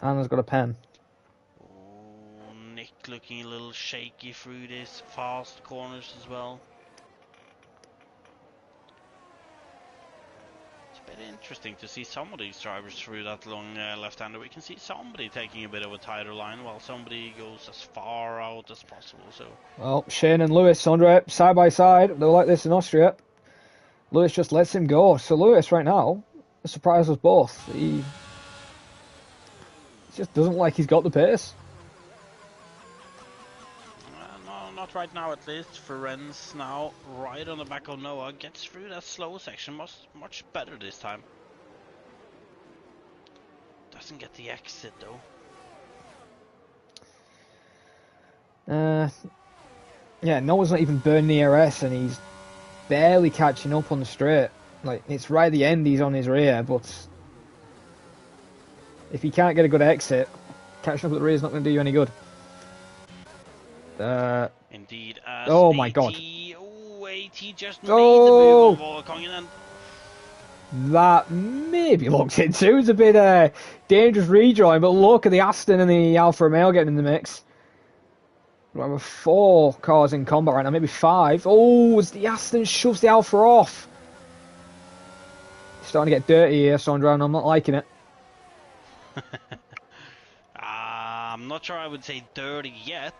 Anna's got a pen. Oh, Nick looking a little shaky through these fast corners as well. Interesting to see some of these drivers through that long left-hander. We can see somebody taking a bit of a tighter line while somebody goes as far out as possible. So, well, Shane and Lewis, Andre, side by side. They were like this in Austria. Lewis just lets him go. So Lewis right now surprises us both. He just doesn't like he's got the pace. Not right now at least. Ferenc now right on the back of Noah, gets through that slow section much better this time. Doesn't get the exit though. Yeah, Noah's not even burning the ERS and he's barely catching up on the straight. Like, it's right at the end he's on his rear, but if he can't get a good exit, catching up at the rear is not going to do you any good. Indeed. Oh my god. Oh, AT just made the move on Volokongen, and that maybe looked into. It's a bit dangerous rejoin, but look at the Aston and the Alfa Romeo getting in the mix. We have 4 cars in combat right now, maybe 5. Oh, as the Aston shoves the Alfa off. It's starting to get dirty here, Sondra, and I'm not liking it. I'm not sure I would say dirty yet.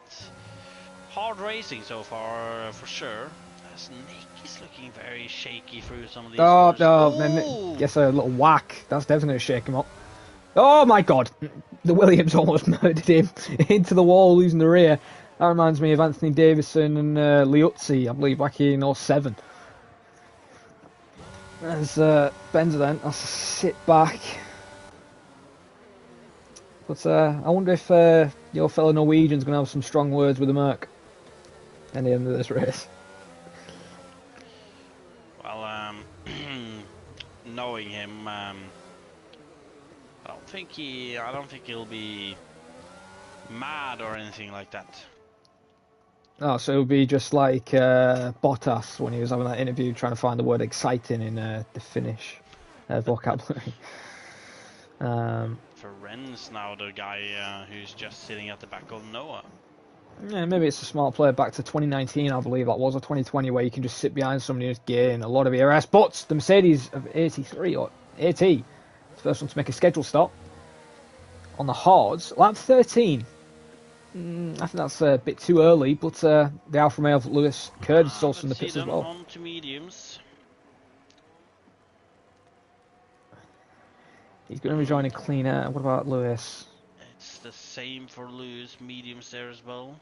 Hard racing so far, for sure. As Nick is looking very shaky through some of these. Oh, no, then gets a little whack. That's definitely going to shake him up. Oh my god! The Williams almost murdered him into the wall, losing the rear. That reminds me of Anthony Davison and Liuzzi, I believe, back in 07. As Benza then, I'll sit back. But I wonder if your fellow Norwegian's going to have some strong words with the Merc. at the end of this race. Well, knowing him, I don't think he'll be mad or anything like that. Oh, so it would be just like Bottas when he was having that interview trying to find the word exciting in the Finnish vocabulary. Ferenc now the guy who's just sitting at the back of Noah. Yeah, maybe it's a smart play back to 2019, I believe that was, or 2020, where you can just sit behind somebody and just gain a lot of ERS. But the Mercedes of 83 or AT, the first one to make a scheduled stop on the hards, lap 13. I think that's a bit too early, but the Alfa Romeo of Lewis Kurd is also in the pits as well. On to mediums. He's going to be joining clean air. What about Lewis? It's the same for Lewis, mediums there as well.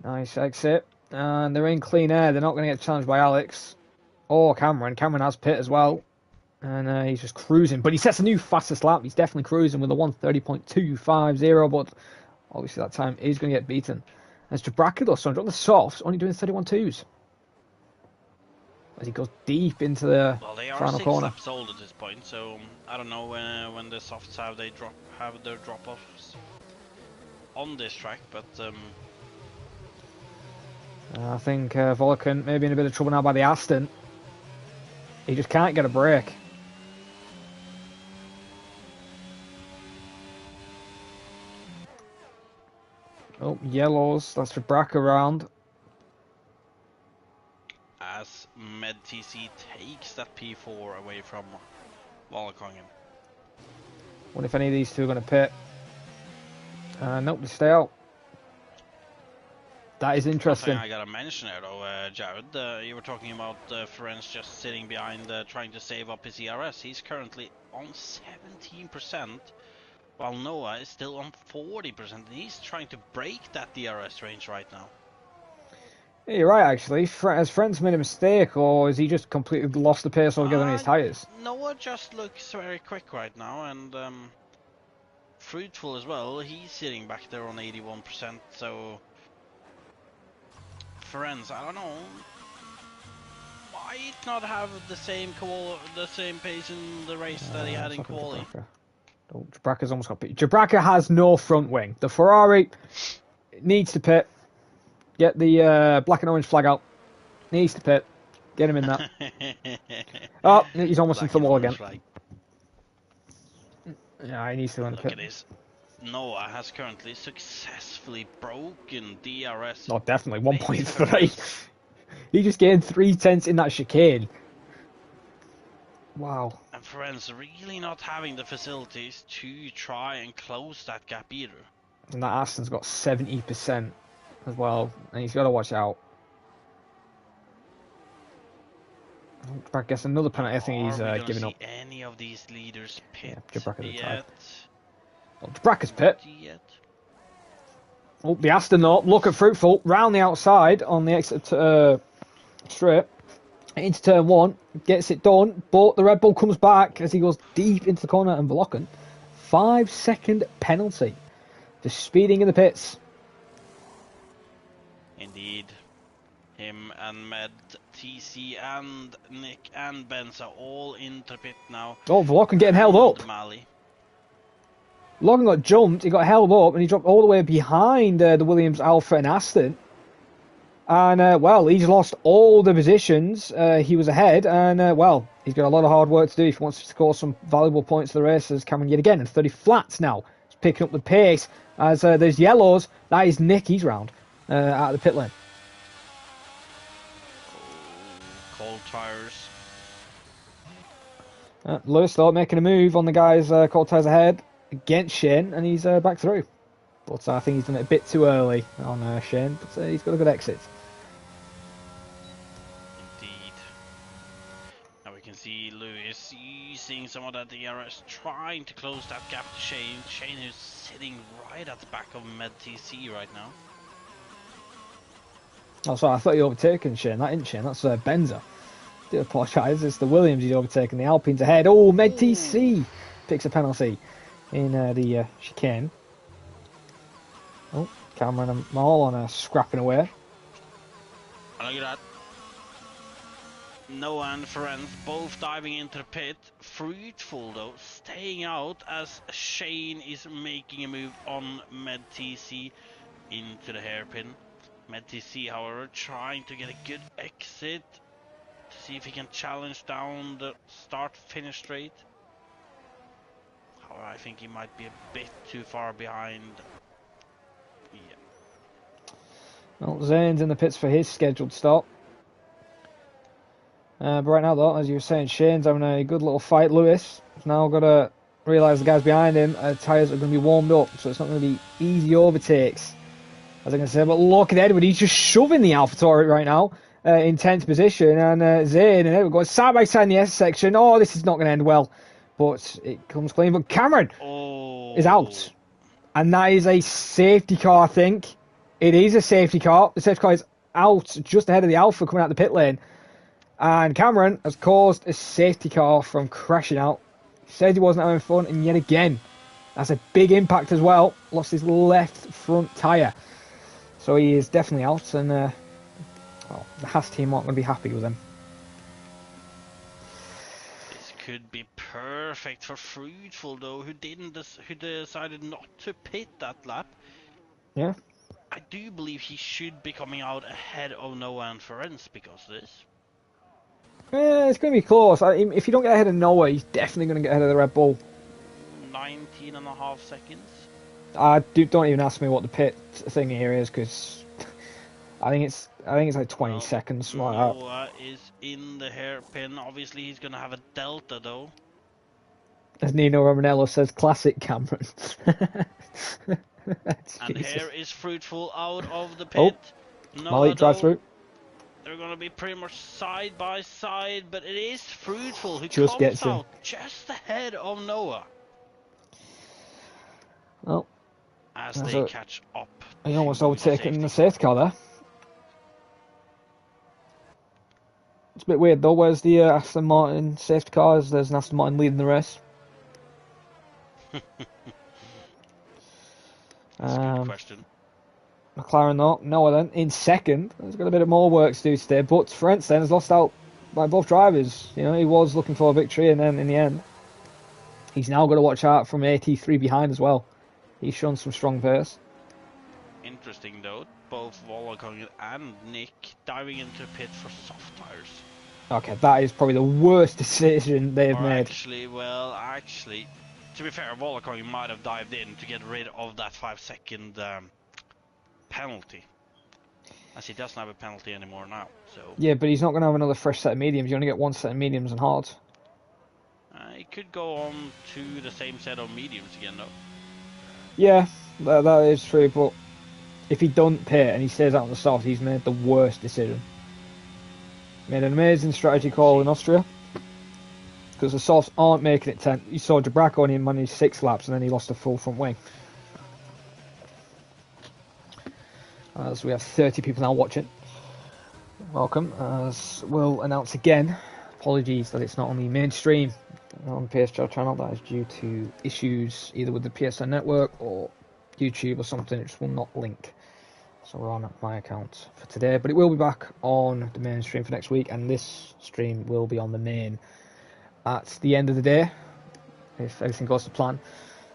Nice exit. And they're in clean air. They're not going to get challenged by Alex or Cameron. Cameron has pit as well. And he's just cruising. But he sets a new fastest lap. He's definitely cruising with a 1:30.250. But obviously that time is going to get beaten. As Jabraka though, so on the softs, only doing 31.2s. As he goes deep into the final corner. They are 6 laps old at this point, so I don't know when the softs have their drop-offs on this track, but I think Volkan may be in a bit of trouble now by the Aston. He just can't get a break. Oh, yellows. That's Jabraka around. as MedTC takes that P4 away from Volkongen. Wonder if any of these two are going to pit. Nope, they stay out. That is interesting. I gotta mention it though, Jared. You were talking about Ferenc just sitting behind, trying to save up his ERS. He's currently on 17%, while Noah is still on 40%. And he's trying to break that DRS range right now. Yeah, you're right, actually. Has Ferenc made a mistake, or has he just completely lost the pace altogether on his tyres? Noah just looks very quick right now, and fruitful as well. He's sitting back there on 81%, so... Ferenc, I don't know, might not have the same pace in the race that he had in quali. Oh, Jabraka's almost got pit. Jabraka has no front wing. The Ferrari needs to pit. Get the black and orange flag out. Needs to pit. Get him in that. Oh, he's almost into the wall again. Flag. Yeah, he needs to Look pit. At this. Noah has currently successfully broken DRS. Oh, definitely 1.3. He just gained 0.3 in that chicane. Wow. And Ferenc really not having the facilities to try and close that gap either. And that Aston's got 70% as well, and he's got to watch out. I guess another penalty. I think he's giving up. Any of these leaders pit yet? Oh, Jabraka's pit. Oh, the Aston though. Look at Fruitful round the outside on the exit straight into turn one, gets it done, but the Red Bull comes back as he goes deep into the corner, and Volkan 5-second penalty for speeding in the pits. Indeed, him and Med, TC and Nick and Benz are all into the pit now. Oh, Volkan getting held up. Logan got jumped, he got held up, and he dropped all the way behind the Williams, Alfa and Aston. And, well, he's lost all the positions. He was ahead, and, well, he's got a lot of hard work to do if he wants to score some valuable points to the race, as Cameron yet again. And 30 flats now. He's picking up the pace as there's yellows. That is Nick, he's round out of the pit lane. Cold tires. Lewis, though, making a move on the guys cold tires ahead against Shane, and he's back through. But I think he's done it a bit too early on Shane, but he's got a good exit. Indeed. Now we can see Lewis using some of that DRS, trying to close that gap to Shane. Shane is sitting right at the back of MedTC right now. Oh, sorry, I thought you overtaken Shane. That isn't Shane, that's Benza. I do apologise, it's the Williams he's overtaken, the Alpines ahead. Oh, MedTC! picks a penalty in the chicane. Oh, Cameron and Maul on scrapping away. Look at that. Noah and Ferenc both diving into the pit. Fruitful though, staying out as Shane is making a move on MedTC into the hairpin. MedTC, however, trying to get a good exit to see if he can challenge down the start-finish straight. However, I think he might be a bit too far behind. Yeah. Well, Zane's in the pits for his scheduled stop. But right now, though, as you were saying, Shane's having a good little fight. Lewis has now got to realise the guys behind him, tyres are going to be warmed up, so it's not going to be easy overtakes, as I can say. But look at Edward, he's just shoving the AlphaTauri right now in 10th position, and Zane and Edward going side by side in the S section. Oh, this is not going to end well, but it comes clean. But Cameron is out, and that is a safety car, I think. It is a safety car. The safety car is out just ahead of the Alpha coming out the pit lane. And Cameron has caused a safety car from crashing out. He said he wasn't having fun, and yet again, that's a big impact as well. Lost his left front tyre. So he is definitely out, and well, the Haas team aren't going to be happy with him. This could be perfect for Fruitful, though, who decided not to pit that lap. Yeah. I do believe he should be coming out ahead of Noah and Ferenc because of this. Yeah, it's going to be close. If you don't get ahead of Noah, he's definitely going to get ahead of the Red Bull. 19.5 seconds. Don't even ask me what the pit thing here is, because I think it's like 20 seconds. Noah is in the hairpin. Obviously, he's going to have a delta, though. As Nino Romanello says, classic Cameron. And here is Fruitful out of the pit. Molly drives through. They're going to be pretty much side by side, but it is Fruitful who just comes out just ahead of Noah. Well, as they catch up. He almost overtaken the safety car there. It's a bit weird though. Where's the Aston Martin safety cars? There's an Aston Martin leading the race. That's a good question. McLaren though, Noah then in second. There's got a bit of more work to do today, but Ferenc then has lost out by both drivers. You know, he was looking for a victory, and then in the end, he's now got to watch out from AT3 behind as well. He's shown some strong pace. Interesting though, both Volokong and Nick diving into pit for soft tires. Okay, that is probably the worst decision they've made. Actually, to be fair, Volokong might have dived in to get rid of that 5-second penalty, as he doesn't have a penalty anymore now. So yeah, but he's not going to have another fresh set of mediums. You only get one set of mediums and hards. He could go on to the same set of mediums again, though. Yeah, that is true. But if he doesn't pit and he stays out on the soft, he's made the worst decision. Made an amazing strategy call in Austria, because the softs aren't making it 10. You saw Jabraco only managed 6 laps, and then he lost a full front wing. As we have 30 people now watching. Welcome. As we'll announce again, apologies that it's not on the mainstream on the PSGL channel. That is due to issues either with the PSN network or YouTube or something. It just will not link. So we're on my account for today, but it will be back on the mainstream for next week, and this stream will be on the main at the end of the day, if everything goes to plan.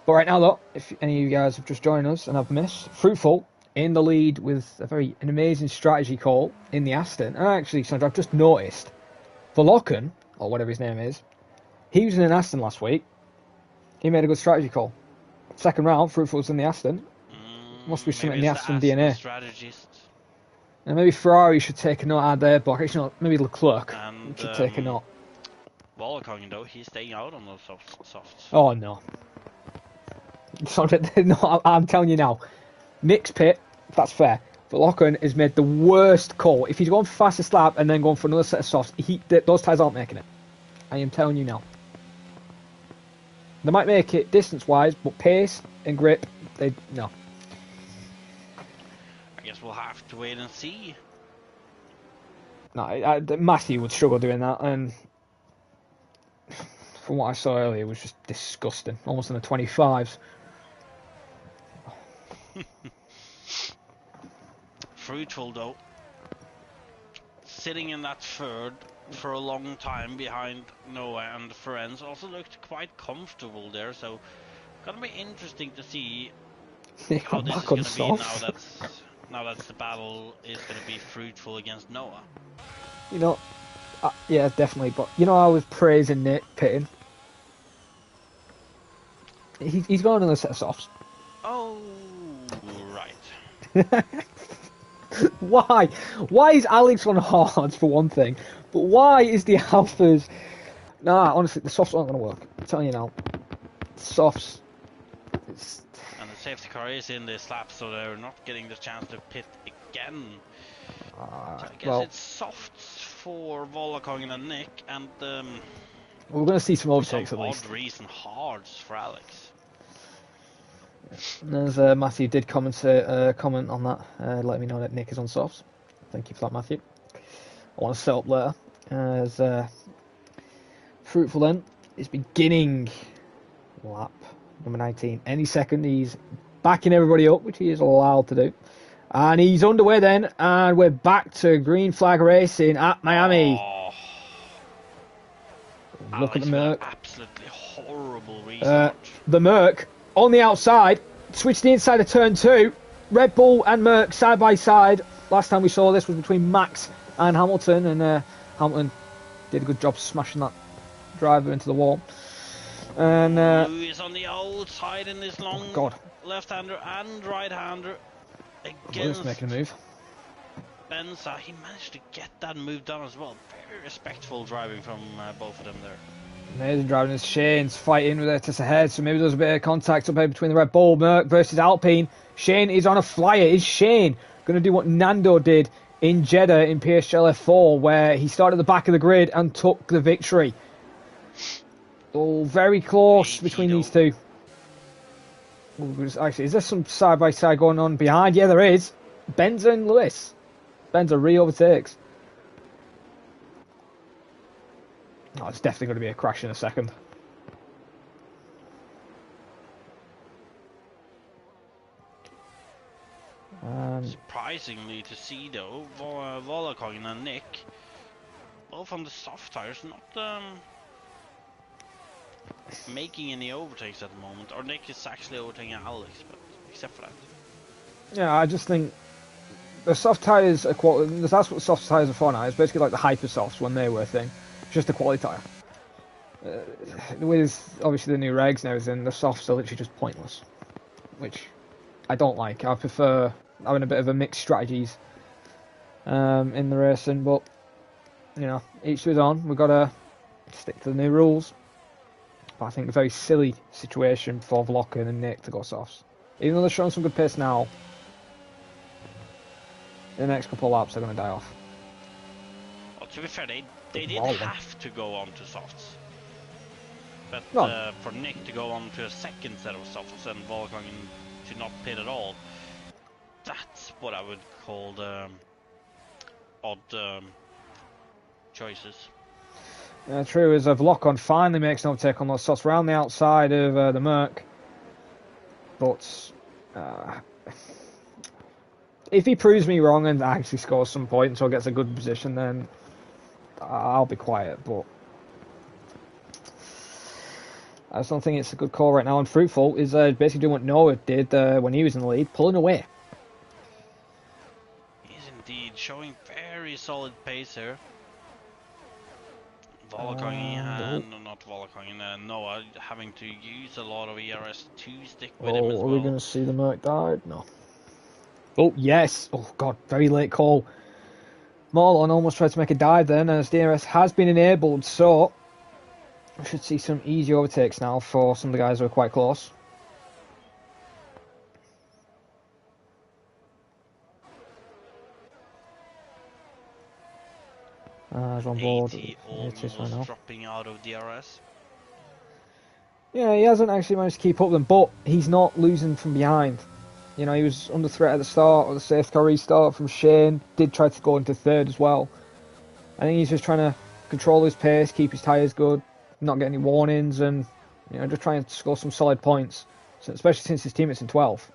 But right now though, if any of you guys have just joined us and have missed, Fruitful in the lead with an amazing strategy call in the Aston. And actually, Sandra, I've just noticed Volokon, or whatever his name is, he was in an Aston last week. He made a good strategy call. Second round, Fruitful was in the Aston. Must be something in the Aston DNA. Strategist. And maybe Ferrari should take a note out there, but actually not, maybe Leclerc should take a note. Volokong, though, he's staying out on those softs. Oh no. Sorry, no, I'm telling you now. Nick's pit, that's fair. But Volokon has made the worst call. If he's going for fastest lap and then going for another set of softs, those tyres aren't making it. I am telling you now. They might make it distance-wise, but pace and grip, no. I guess we'll have to wait and see. No, Matthew would struggle doing that, and from what I saw earlier, was just disgusting. Almost in the 25s. Fruitful though. Sitting in that third for a long time behind Noah and friends also looked quite comfortable there, so gonna be interesting to see how this is gonna be now that the battle is gonna be Fruitful against Noah. You know, yeah, definitely. But you know, I was praising Nick pitting. He's got another set of softs. Oh, right. Why? Why is Alex on hards for one thing? But why is the alphas? Nah, honestly, the softs aren't going to work. I'm telling you now. Softs. And the safety car is in this lap, so they're not getting the chance to pit again. So I guess it's softs for Volakong and Nick, and we're going to see some overtakes at least. For odd reason, hards for Alex. As Matthew did comment on that, let me know that Nick is on softs. Thank you for that, Matthew. I want to set up later. As Fruitful then is beginning lap number 19. Any second he's backing everybody up, which he is allowed to do. And he's underway then, and we're back to green flag racing at Miami. Oh. Look Alex at the Merc. Absolutely horrible restart. The Merc on the outside, switched the inside of turn 2. Red Bull and Merc side by side. Last time we saw this was between Max and Hamilton, and Hamilton did a good job smashing that driver into the wall. And Lewis on the outside in this long left-hander and right-hander against Lewis making a move. Benza. He managed to get that move done as well. Very respectful driving from both of them there. Amazing driving as Shane's fighting with it just ahead, so maybe there's a bit of contact up here between the Red Bull, Merc versus Alpine. Shane is on a flyer. Is Shane going to do what Nando did in Jeddah in PSGL F4, where he started at the back of the grid and took the victory? Oh, very close between these two. Actually, is there some side-by-side going on behind? Yeah, there is. Benza and Lewis. Benza re-overtakes. Oh, it's definitely going to be a crash in a second. Surprisingly to see though, Volakong and Nick, both on the soft tires, not making any overtakes at the moment. Or Nick is actually overtaking Alex, but except for that. Yeah, I just think the soft tires are quality. That's what soft tires are for now. It's basically like the hyper softs when they were a thing. Just a quality tyre. With obviously the new regs and everything, the softs are literally just pointless, which I don't like. I prefer having a bit of a mixed strategies in the racing, but you know, each to his own. We've got to stick to the new rules. But I think a very silly situation for Vlocker and Nick to go softs. Even though they're showing some good pace now, in the next couple of laps they're going to die off. Well, to be fair, they didn't have to go on to softs. But for Nick to go on to a second set of softs and Volkong to not pit at all, that's what I would call the odd choices. True, as Vlokon finally makes an overtake on those softs around the outside of the Merc. But if he proves me wrong and actually scores some points or gets a good position, then I'll be quiet. But I just don't think it's a good call right now. And Fruitful is basically doing what Noah did when he was in the lead, pulling away. He's indeed showing very solid pace here. Noah having to use a lot of ERS to stick with him as well. Are we going to see the Merc dive? No. Oh, yes. Oh, God, very late call. Marlon almost tried to make a dive then, as the ERS has been enabled, so we should see some easy overtakes now for some of the guys who are quite close. He's on board. Almost dropping out of DRS. Yeah, he hasn't actually managed to keep up with them, but he's not losing from behind. You know, he was under threat at the start of the safety car restart from Shane. Did try to go into third as well. I think he's just trying to control his pace, keep his tyres good, not get any warnings and just try and score some solid points. So, especially since his teammate's in 12,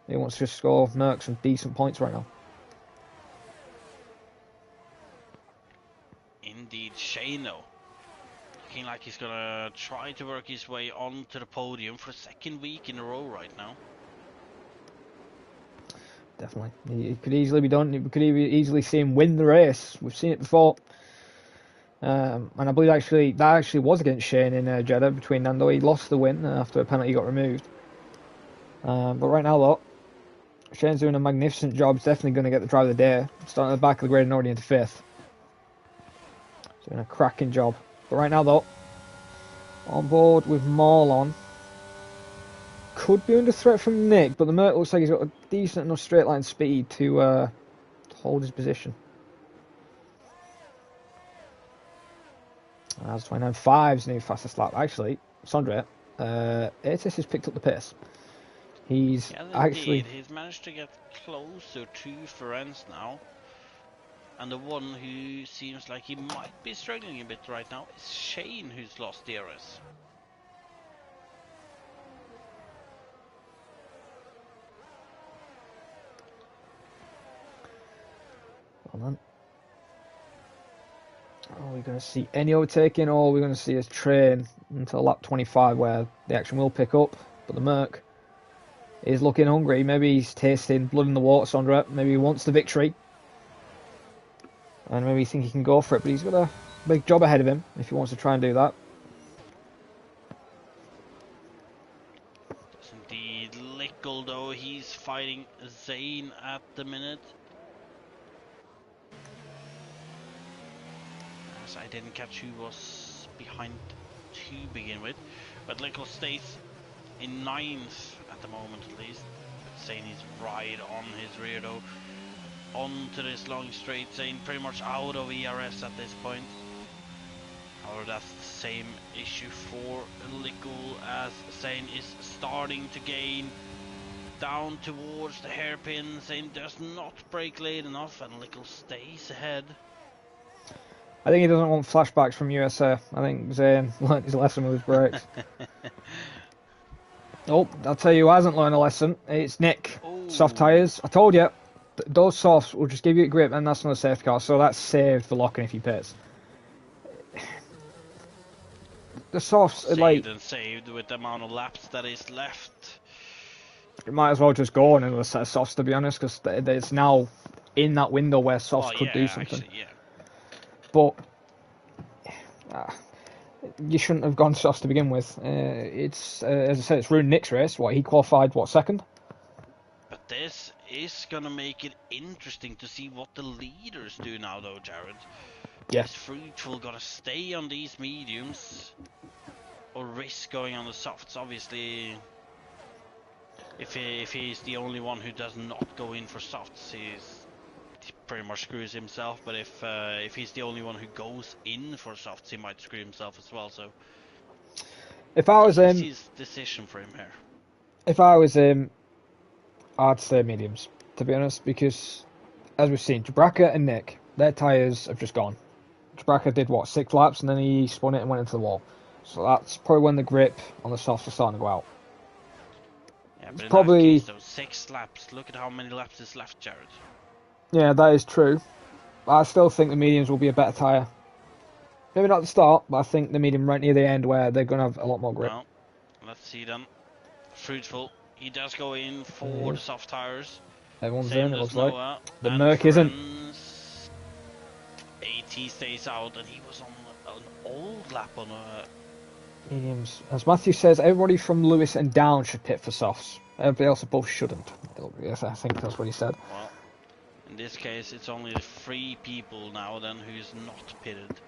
he wants to just score Merck some decent points right now. Indeed, Shano. Looking like he's gonna try to work his way onto the podium for the second week in a row right now. Definitely. It could easily be done. We could easily see him win the race. We've seen it before. And I believe that actually was against Shane in Jeddah between Nando. He lost the win after a penalty got removed. But right now, look, Shane's doing a magnificent job. He's definitely going to get the drive of the day. Starting at the back of the grid and already into 5th. Doing a cracking job. But right now, though, on board with Marlon. Could be under threat from Nick, but the Merc looks like he's got a decent enough straight line speed to hold his position. That's 29.5's new fastest lap. Actually, Sondre, Atis has picked up the pace. He's indeed. He's managed to get closer to Ferenc now. And the one who seems like he might be struggling a bit right now is Shane, who's lost DRS. Hold on. Are we going to see any overtaking, or are we going to see us train until lap 25 where the action will pick up? But the Merc is looking hungry. Maybe he's tasting blood in the water, Sondra. Maybe he wants the victory. And maybe he thinks he can go for it, but he's got a big job ahead of him if he wants to try and do that. Yes, indeed. Lickle, though, he's fighting Zane at the minute. As I didn't catch who was behind to begin with. But Lickle stays in 9th at the moment at least. But Zane is right on his rear though. Onto this long straight, Zane pretty much out of ERS at this point. However, that's the same issue for Lickle as Zane is starting to gain down towards the hairpin. Zane does not brake late enough and Lickle stays ahead. I think he doesn't want flashbacks from USA. I think Zane learnt his lesson with his brakes. Oh, I'll tell you who hasn't learned a lesson. It's Nick. Ooh. Soft tyres. I told you. Those softs will just give you a grip, and that's not a safety car, so that's saved for locking if you pits. The softs are like... saved with the amount of laps that is left. You might as well just go on another set of softs, to be honest, because it's now in that window where softs could do something. Actually, yeah. But you shouldn't have gone softs to begin with. It's as I said, it's ruined Nick's race. He qualified, second? But this is going to make it interesting to see what the leaders do now, though, Jared. Yeah. Is Fruitful going to stay on these mediums or risk going on the softs? Obviously, if he's the only one who does not go in for softs, he pretty much screws himself. But if he's the only one who goes in for softs, he might screw himself as well. So, if I was his decision for him here. If I was I'd say mediums, to be honest, because as we've seen, Jabraka and Nick, their tyres have just gone. Jabraka did 6 laps and then he spun it and went into the wall. So that's probably when the grip on the softs are starting to go out. Yeah, but in probably that case, though, 6 laps. Look at how many laps is left, Jared. Yeah, that is true. I still think the mediums will be a better tyre. Maybe not at the start, but I think the medium right near the end where they're going to have a lot more grip. Well, let's see then. Fruitful. He does go in for the soft tyres. Everyone's in, it looks Noah, like. The Merc isn't. AT stays out, and he was on an old lap on a... Mediums. As Matthew says, everybody from Lewis and down should pit for softs. Everybody else above shouldn't. Yes, I think that's what he said. Well, in this case, it's only 3 people now then who's not pitted.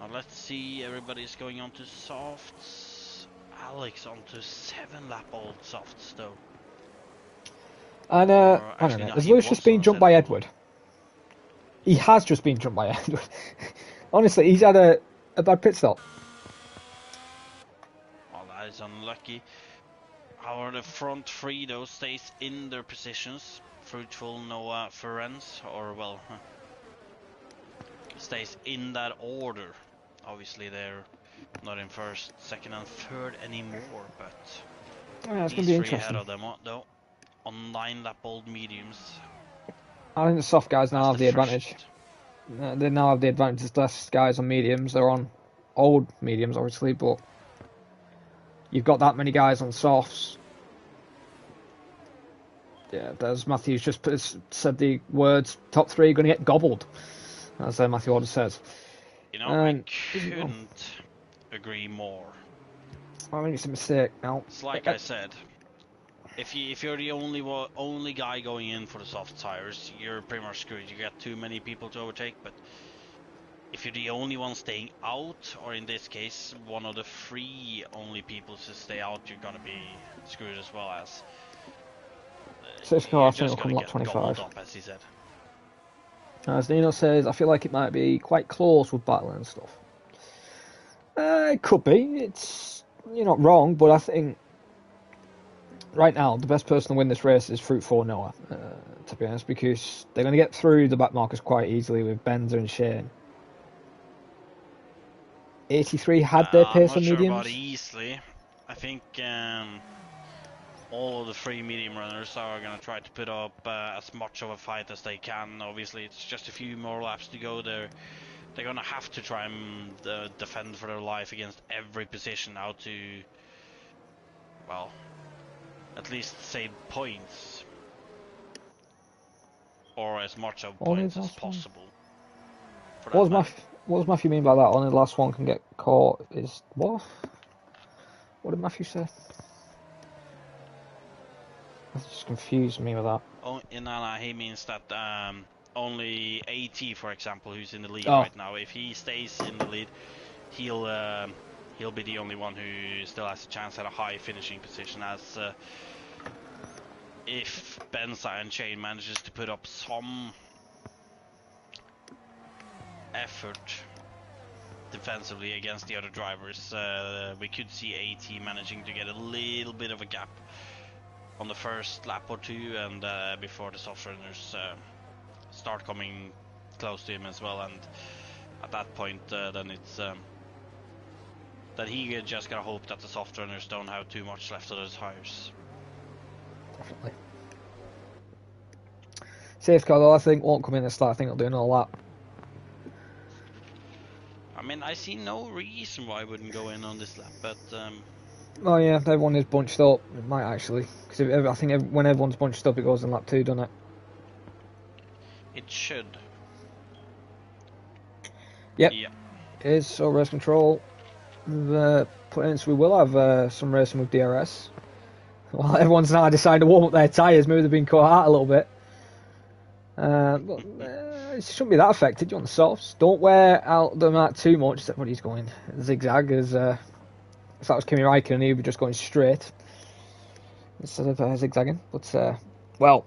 Now let's see, everybody's going on to softs. Alex onto 7-lap old softs though. And I don't know. Has Lewis just been jumped by Edward? He has just been jumped by Edward. Honestly, he's had a bad pit stop. Well, that is unlucky. However, the front 3 though stays in their positions. Fruitful, Noah, Ferenc, stays in that order. Obviously, they're Not in first, second, and third anymore, but Yeah, it's going these to be three ahead interesting. of them, though, on 9-lap old mediums. I think the soft guys now That's have the the advantage. first. They now have the advantage. There's less guys on mediums. They're on old mediums, obviously, but you've got that many guys on softs. Yeah, there's Matthew's just said the words top three are going to get gobbled, as Matthew Order says. You know, And I couldn't agree more. I think it's a mistake now. It's like I said, if you're the only guy going in for the soft tires, you're pretty much screwed. You got too many people to overtake. But if you're the only one staying out, or in this case, one of the 3 only people to stay out, you're gonna be screwed as well. As Safety car, I think it'll come lap 25. Up, as he said. As Nino says, I feel like it might be quite close with battle and stuff. It could be. You're not wrong, but I think right now the best person to win this race is Fruit 4 Noah, to be honest, because they're going to get through the back markers quite easily with Benzer and Shane. 83 had their pace on mediums. I'm not sure about easily. I think all of the 3 medium runners are going to try to put up as much of a fight as they can. Obviously, it's just a few more laps to go there. They're going to have to try and defend for their life against every position now to, well, at least save points. Or as much of points as possible. What does Matthew mean by that? Only the last one can get caught is what? What did Matthew say? That just confused me with that. Oh, he means that only AT, for example, who's in the lead right now, if he stays in the lead, he'll be the only one who still has a chance at a high finishing position. As if Benza and Shane manages to put up some effort defensively against the other drivers, we could see AT managing to get a little bit of a gap on the first lap or 2, and before the soft runners start coming close to him as well. And at that point, then it's that he just gotta hope that the soft runners don't have too much left of those tires. Definitely. Safety car though, I think won't come in this lap. I think it'll do another lap. I mean, I see no reason why I wouldn't go in on this lap, but oh yeah, if everyone is bunched up, it might actually, because I think when everyone's bunched up, it goes in lap 2, doesn't it? It should. Yep. Yeah. It is. So race control. Put in, so we will have some racing with DRS. Well, everyone's now decided to warm up their tyres. Maybe they've been caught out a little bit. But it shouldn't be that affected. You want the softs. Don't wear out them out too much. Except when he's going zigzag, as if that was Kimi Räikkönen, he'd be just going straight instead of zigzagging. But well,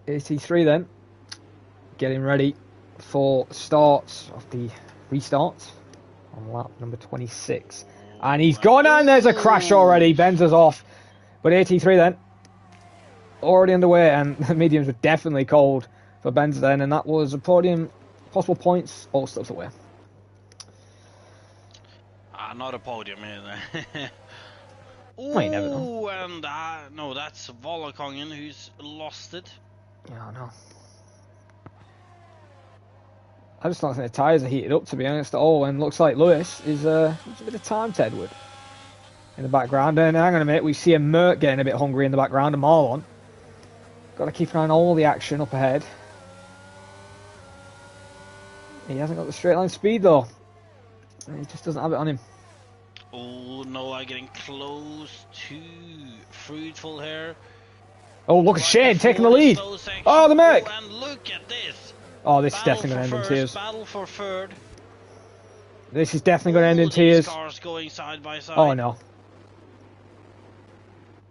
83 then, getting ready for start of the restart on lap number 26, and he's gone, and there's a crash already. Benzer's off, but 83 then, already underway, and the mediums were definitely cold for Benzer then, and that was a podium, possible points, all stuff away. Not a podium either. Well, you never know. And no, that's Volakongen who's lost it. Yeah, I know. I just don't think the tyres are heated up, to be honest, at all, and looks like Lewis is a bit of time to Edward in the background. And hang on a minute, we see a Merc getting a bit hungry in the background, and Marlon. Got to keep an eye on all the action up ahead. He hasn't got the straight line speed though. He just doesn't have it on him. Oh, Noah getting close to Fruitful here. Oh, look at Shane taking the lead. Oh, the Merc. Oh, and look at this. Oh, this is definitely going to end in tears. Battle for third. This is definitely going to end in tears. Cars going side by side. Oh no.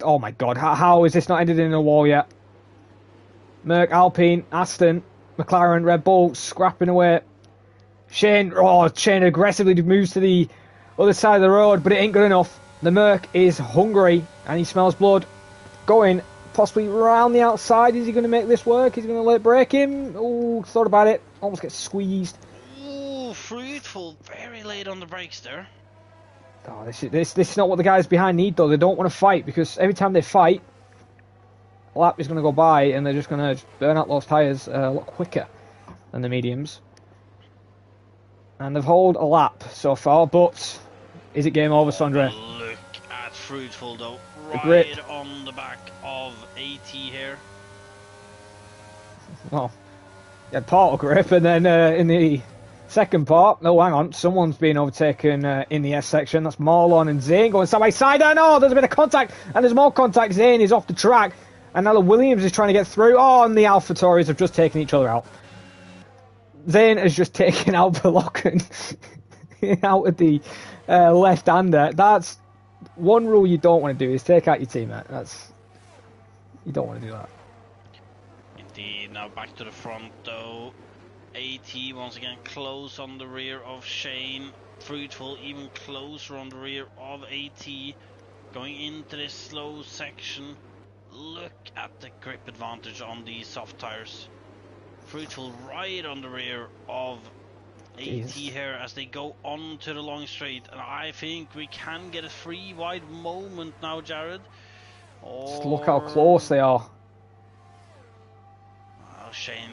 Oh my god, how is this not ended in a war yet? Merc, Alpine, Aston, McLaren, Red Bull scrapping away. Shane aggressively moves to the other side of the road, but it ain't good enough. The Merc is hungry and he smells blood. Going possibly around the outside. Is he going to make this work? Is he going to late break him? Oh, thought about it. Almost gets squeezed. Ooh, Fruitful very late on the brakes there. Oh, this is not what the guys behind need though. They don't want to fight because every time they fight, a lap is going to go by and they're just going to burn out those tyres a lot quicker than the mediums. And they've held a lap so far, but is it game over, Sondre? Look at Fruitful though, The grip. right on the back of AT here. Well, you had part of grip, and then in the second part, no, hang on, someone's been overtaken in the S section. That's Marlon and Zane going side by side. Oh no, there's a bit of contact, and there's more contact. Zane is off the track, and now the Williams is trying to get through. Oh, and the AlphaTauris have just taken each other out. Zane has just taken out Velocan out of the left-hander. That's one rule you don't want to do, is take out your teammate. You don't want to do that. Indeed, now back to the front though. AT once again close on the rear of Shane. Fruitful even closer on the rear of AT. Going into this slow section. Look at the grip advantage on these soft tires. Fruitful right on the rear of AT here as they go on to the long straight. And I think we can get a free wide moment now, Jared. Just look how close they are. Well, Shane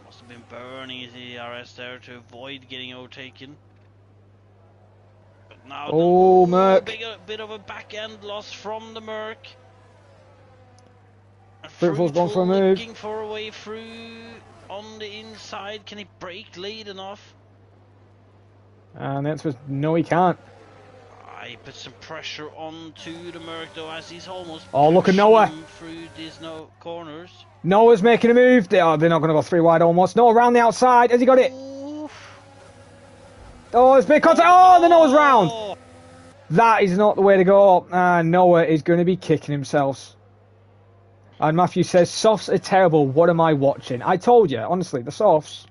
must have been burning his ERS there to avoid getting overtaken. But now Merc. bit of a back end loss from the Merc. Fruitful's gone for a move. Looking for a way through on the inside. Can he brake late enough? And the answer was no, he can't. I put some pressure onto the Merc though, as he's almost look at Noah through these corners. Noah's making a move. They're not going to go three wide almost. Noah around the outside. Has he got it? Oof. Oh, there's big contact. Oh, the Noah's round. That is not the way to go. Noah is going to be kicking himself. And Matthew says, softs are terrible. What am I watching? I told you, honestly, the softs,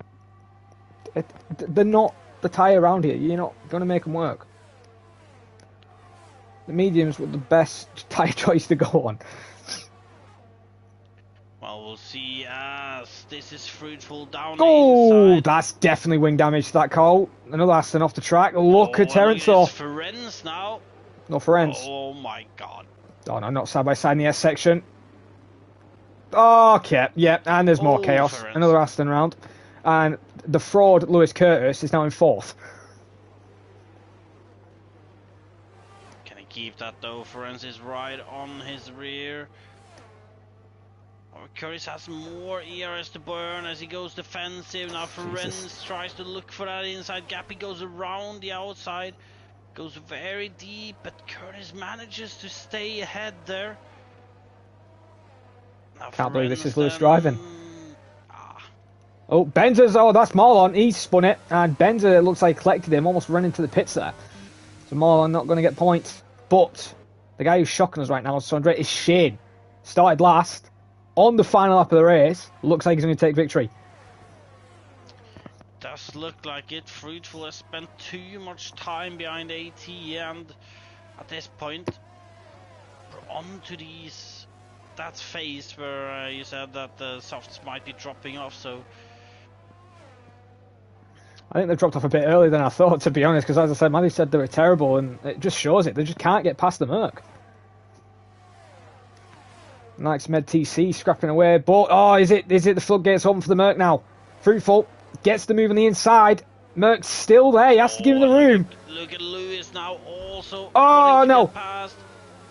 they're not the tyre around here. You're not going to make them work. The mediums were the best tyre choice to go on. Well, we'll see as this is Fruitful down Oh, inside. that's definitely wing damage to that car. Another Aston off the track. Look at Terence off. Ferenc now. No, Ferenc. Oh my god. Oh no, not side by side in the S section. Okay, yeah, and there's more chaos. Ferenc. Another Aston round. And the fraud Lewis Curtis is now in fourth. Can he keep that though? Ferenc is right on his rear. Curtis has more ERS to burn as he goes defensive. Now Ferenc tries to look for that inside gap. He goes around the outside. Goes very deep, but Curtis manages to stay ahead there. Now Can't believe this is Ferenc, Lewis driving. Oh, Benzer's, that's Marlon. He spun it, and Benzer, it looks like, collected him, almost running to the pits there. So Marlon not going to get points. But the guy who's shocking us right now, Sondre, is Shane. Started last. On the final lap of the race, looks like he's going to take victory. Does look like it. Fruitful has spent too much time behind AT, and at this point, we're on to that phase where you said that the softs might be dropping off. So I think they've dropped off a bit earlier than I thought, to be honest, because as I said, Matthew said they were terrible, and it just shows it. They just can't get past the Merc. Nice Med TC scrapping away, but is it the floodgates open for the Merc now? Fruitful gets the move on the inside. Merc's still there. He has to give him the room. Look at Lewis now also. No!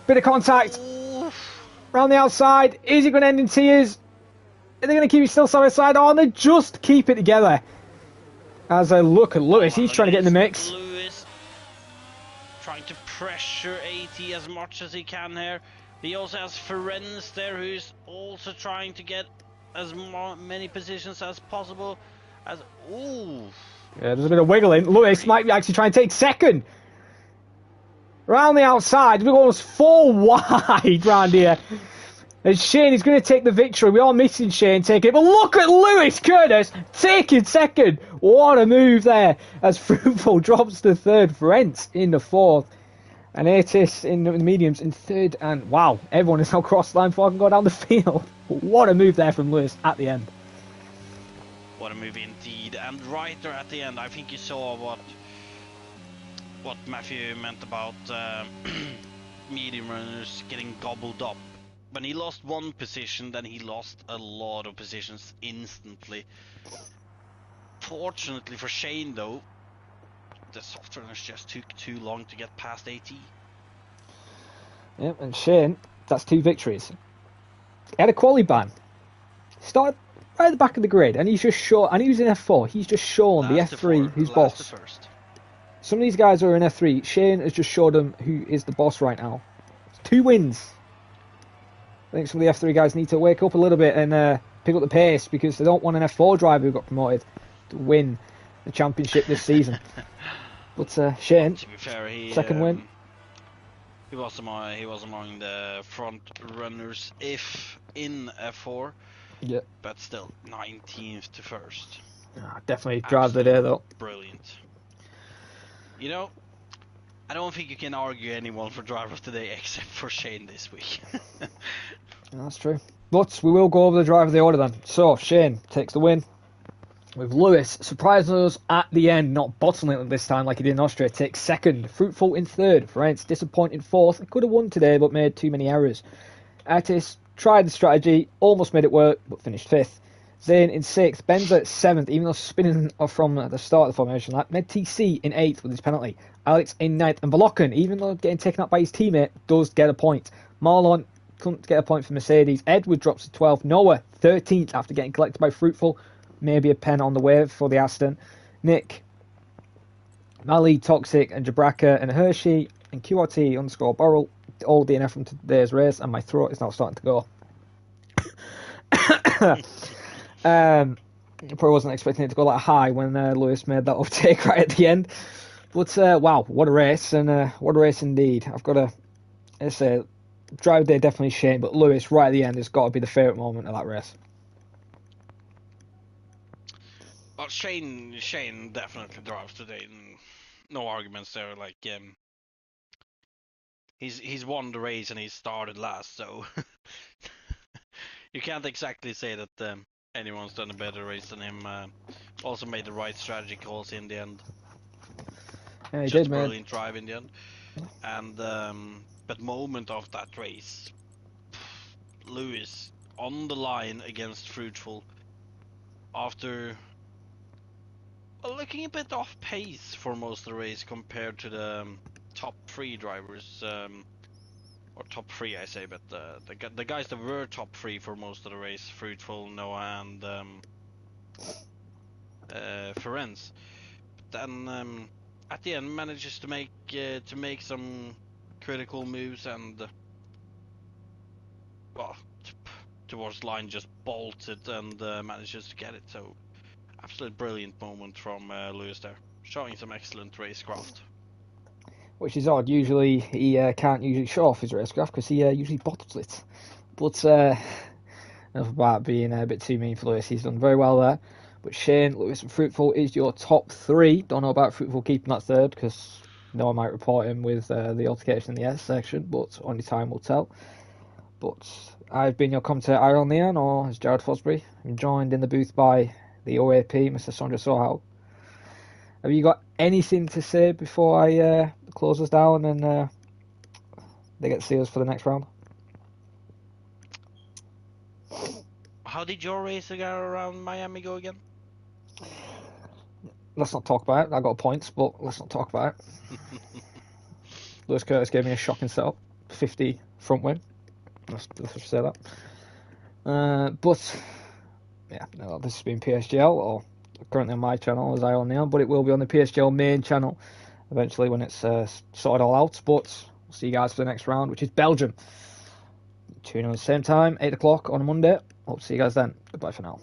Bit of contact. Oof. Round the outside. Is he going to end in tears? Are they going to keep it still side by side? Oh, and they just keep it together. As I look at Lewis, he's trying to get in the mix. Lewis trying to pressure AT as much as he can here. He also has Ferenc there, who's also trying to get as many positions as possible. Yeah, there's a bit of wiggling. Lewis might be actually trying to take second. Round the outside, we're almost 4 wide round here. And Shane is going to take the victory. We are missing Shane taking it. But look at Lewis Curtis taking second. What a move there. As Fruitful drops to third. Ferenc in the fourth. And Atis in the mediums in third. And wow, everyone is now crossed line before I can go down the field. What a move there from Lewis at the end. What a move indeed. And right there at the end, I think you saw what Matthew meant about medium runners getting gobbled up. When he lost one position, then he lost a lot of positions instantly. Fortunately for Shane, though, the soft runners just took too long to get past AT. Yep, and Shane, that's 2 victories. He had a quali ban. Started right at the back of the grid, and he's just shown, and he was in F4, he's just shown the F3 who's boss. Some of these guys are in F3, Shane has just showed them who is the boss right now. 2 wins. I think some of the F3 guys need to wake up a little bit and pick up the pace, because they don't want an F4 driver who got promoted to win the championship this season. But Shane, to be fair, second win. He was among the front runners, if in F4. Yeah. But still, 19th to first. Definitely drive the day though. Brilliant. You know, I don't think you can argue anyone for driver of the day except for Shane this week. That's true. But we will go over the driver of the order then. So Shane takes the win, with Lewis surprising us at the end, not bottling this time like he did in Austria. Takes second, Fruitful in third, Ferentz disappointing fourth. He could have won today but made too many errors. Artis tried the strategy, almost made it work, but finished fifth. Zane in sixth, Benza seventh, even though spinning from the start of the formation lap. Med TC in eighth with his penalty. Alex in ninth, and Volokin, even though getting taken up by his teammate, does get a point. Marlon couldn't get a point for Mercedes. Edward drops to 12th. Noah 13th after getting collected by Fruitful. Maybe a pen on the way for the Aston. Nick, Mali, Toxic, and Jabraka, and Hershey, and QRT underscore Burrell, all DNF from today's race, and my throat is now starting to go. Probably wasn't expecting it to go that high when Lewis made that overtake right at the end. But wow, what a race, and what a race indeed. I've got to say, drive day definitely Shane, but Lewis right at the end has got to be the favourite moment of that race. Well, Shane definitely drives today. No arguments there. Like he's won the race and he started last, so you can't exactly say that anyone's done a better race than him. Also made the right strategy calls in the end. Yeah, he Just did, a man. brilliant drive in the end. And but moment of that race, Lewis on the line against Fruitful after looking a bit off pace for most of the race compared to the top 3 drivers, or top 3 I say, but the guys that were top 3 for most of the race, Fruitful, Noah, and Ferentz. Then at the end manages to make some critical moves and well, towards line just bolted and manages to get it. So absolute brilliant moment from Lewis there, showing some excellent racecraft. Which is odd. Usually he can't usually show off his racecraft because he usually bottles it. But enough about being a bit too mean for Lewis. He's done very well there. But Shane, Lewis, and Fruitful is your top 3. Don't know about Fruitful keeping that third because no one might report him with the altercation in the S section, but only time will tell. But I've been your commentator, Iron Leon, or as Jared Fosbury. I'm joined in the booth by the OAP, Mr. Sondra Sohal. Have you got anything to say before I close us down and they get to see us for the next round? How did your race around Miami go again? Let's not talk about it. I got points, but let's not talk about it. Lewis Curtis gave me a shocking setup. 50 front wing. Let's just say that. But yeah, no, this has been PSGL, or currently on my channel as Ion Neon, but it will be on the PSGL main channel eventually when it's sorted all out. But we'll see you guys for the next round, which is Belgium. Tune in at the same time, 8 o'clock on a Monday. Hope to see you guys then. Goodbye for now.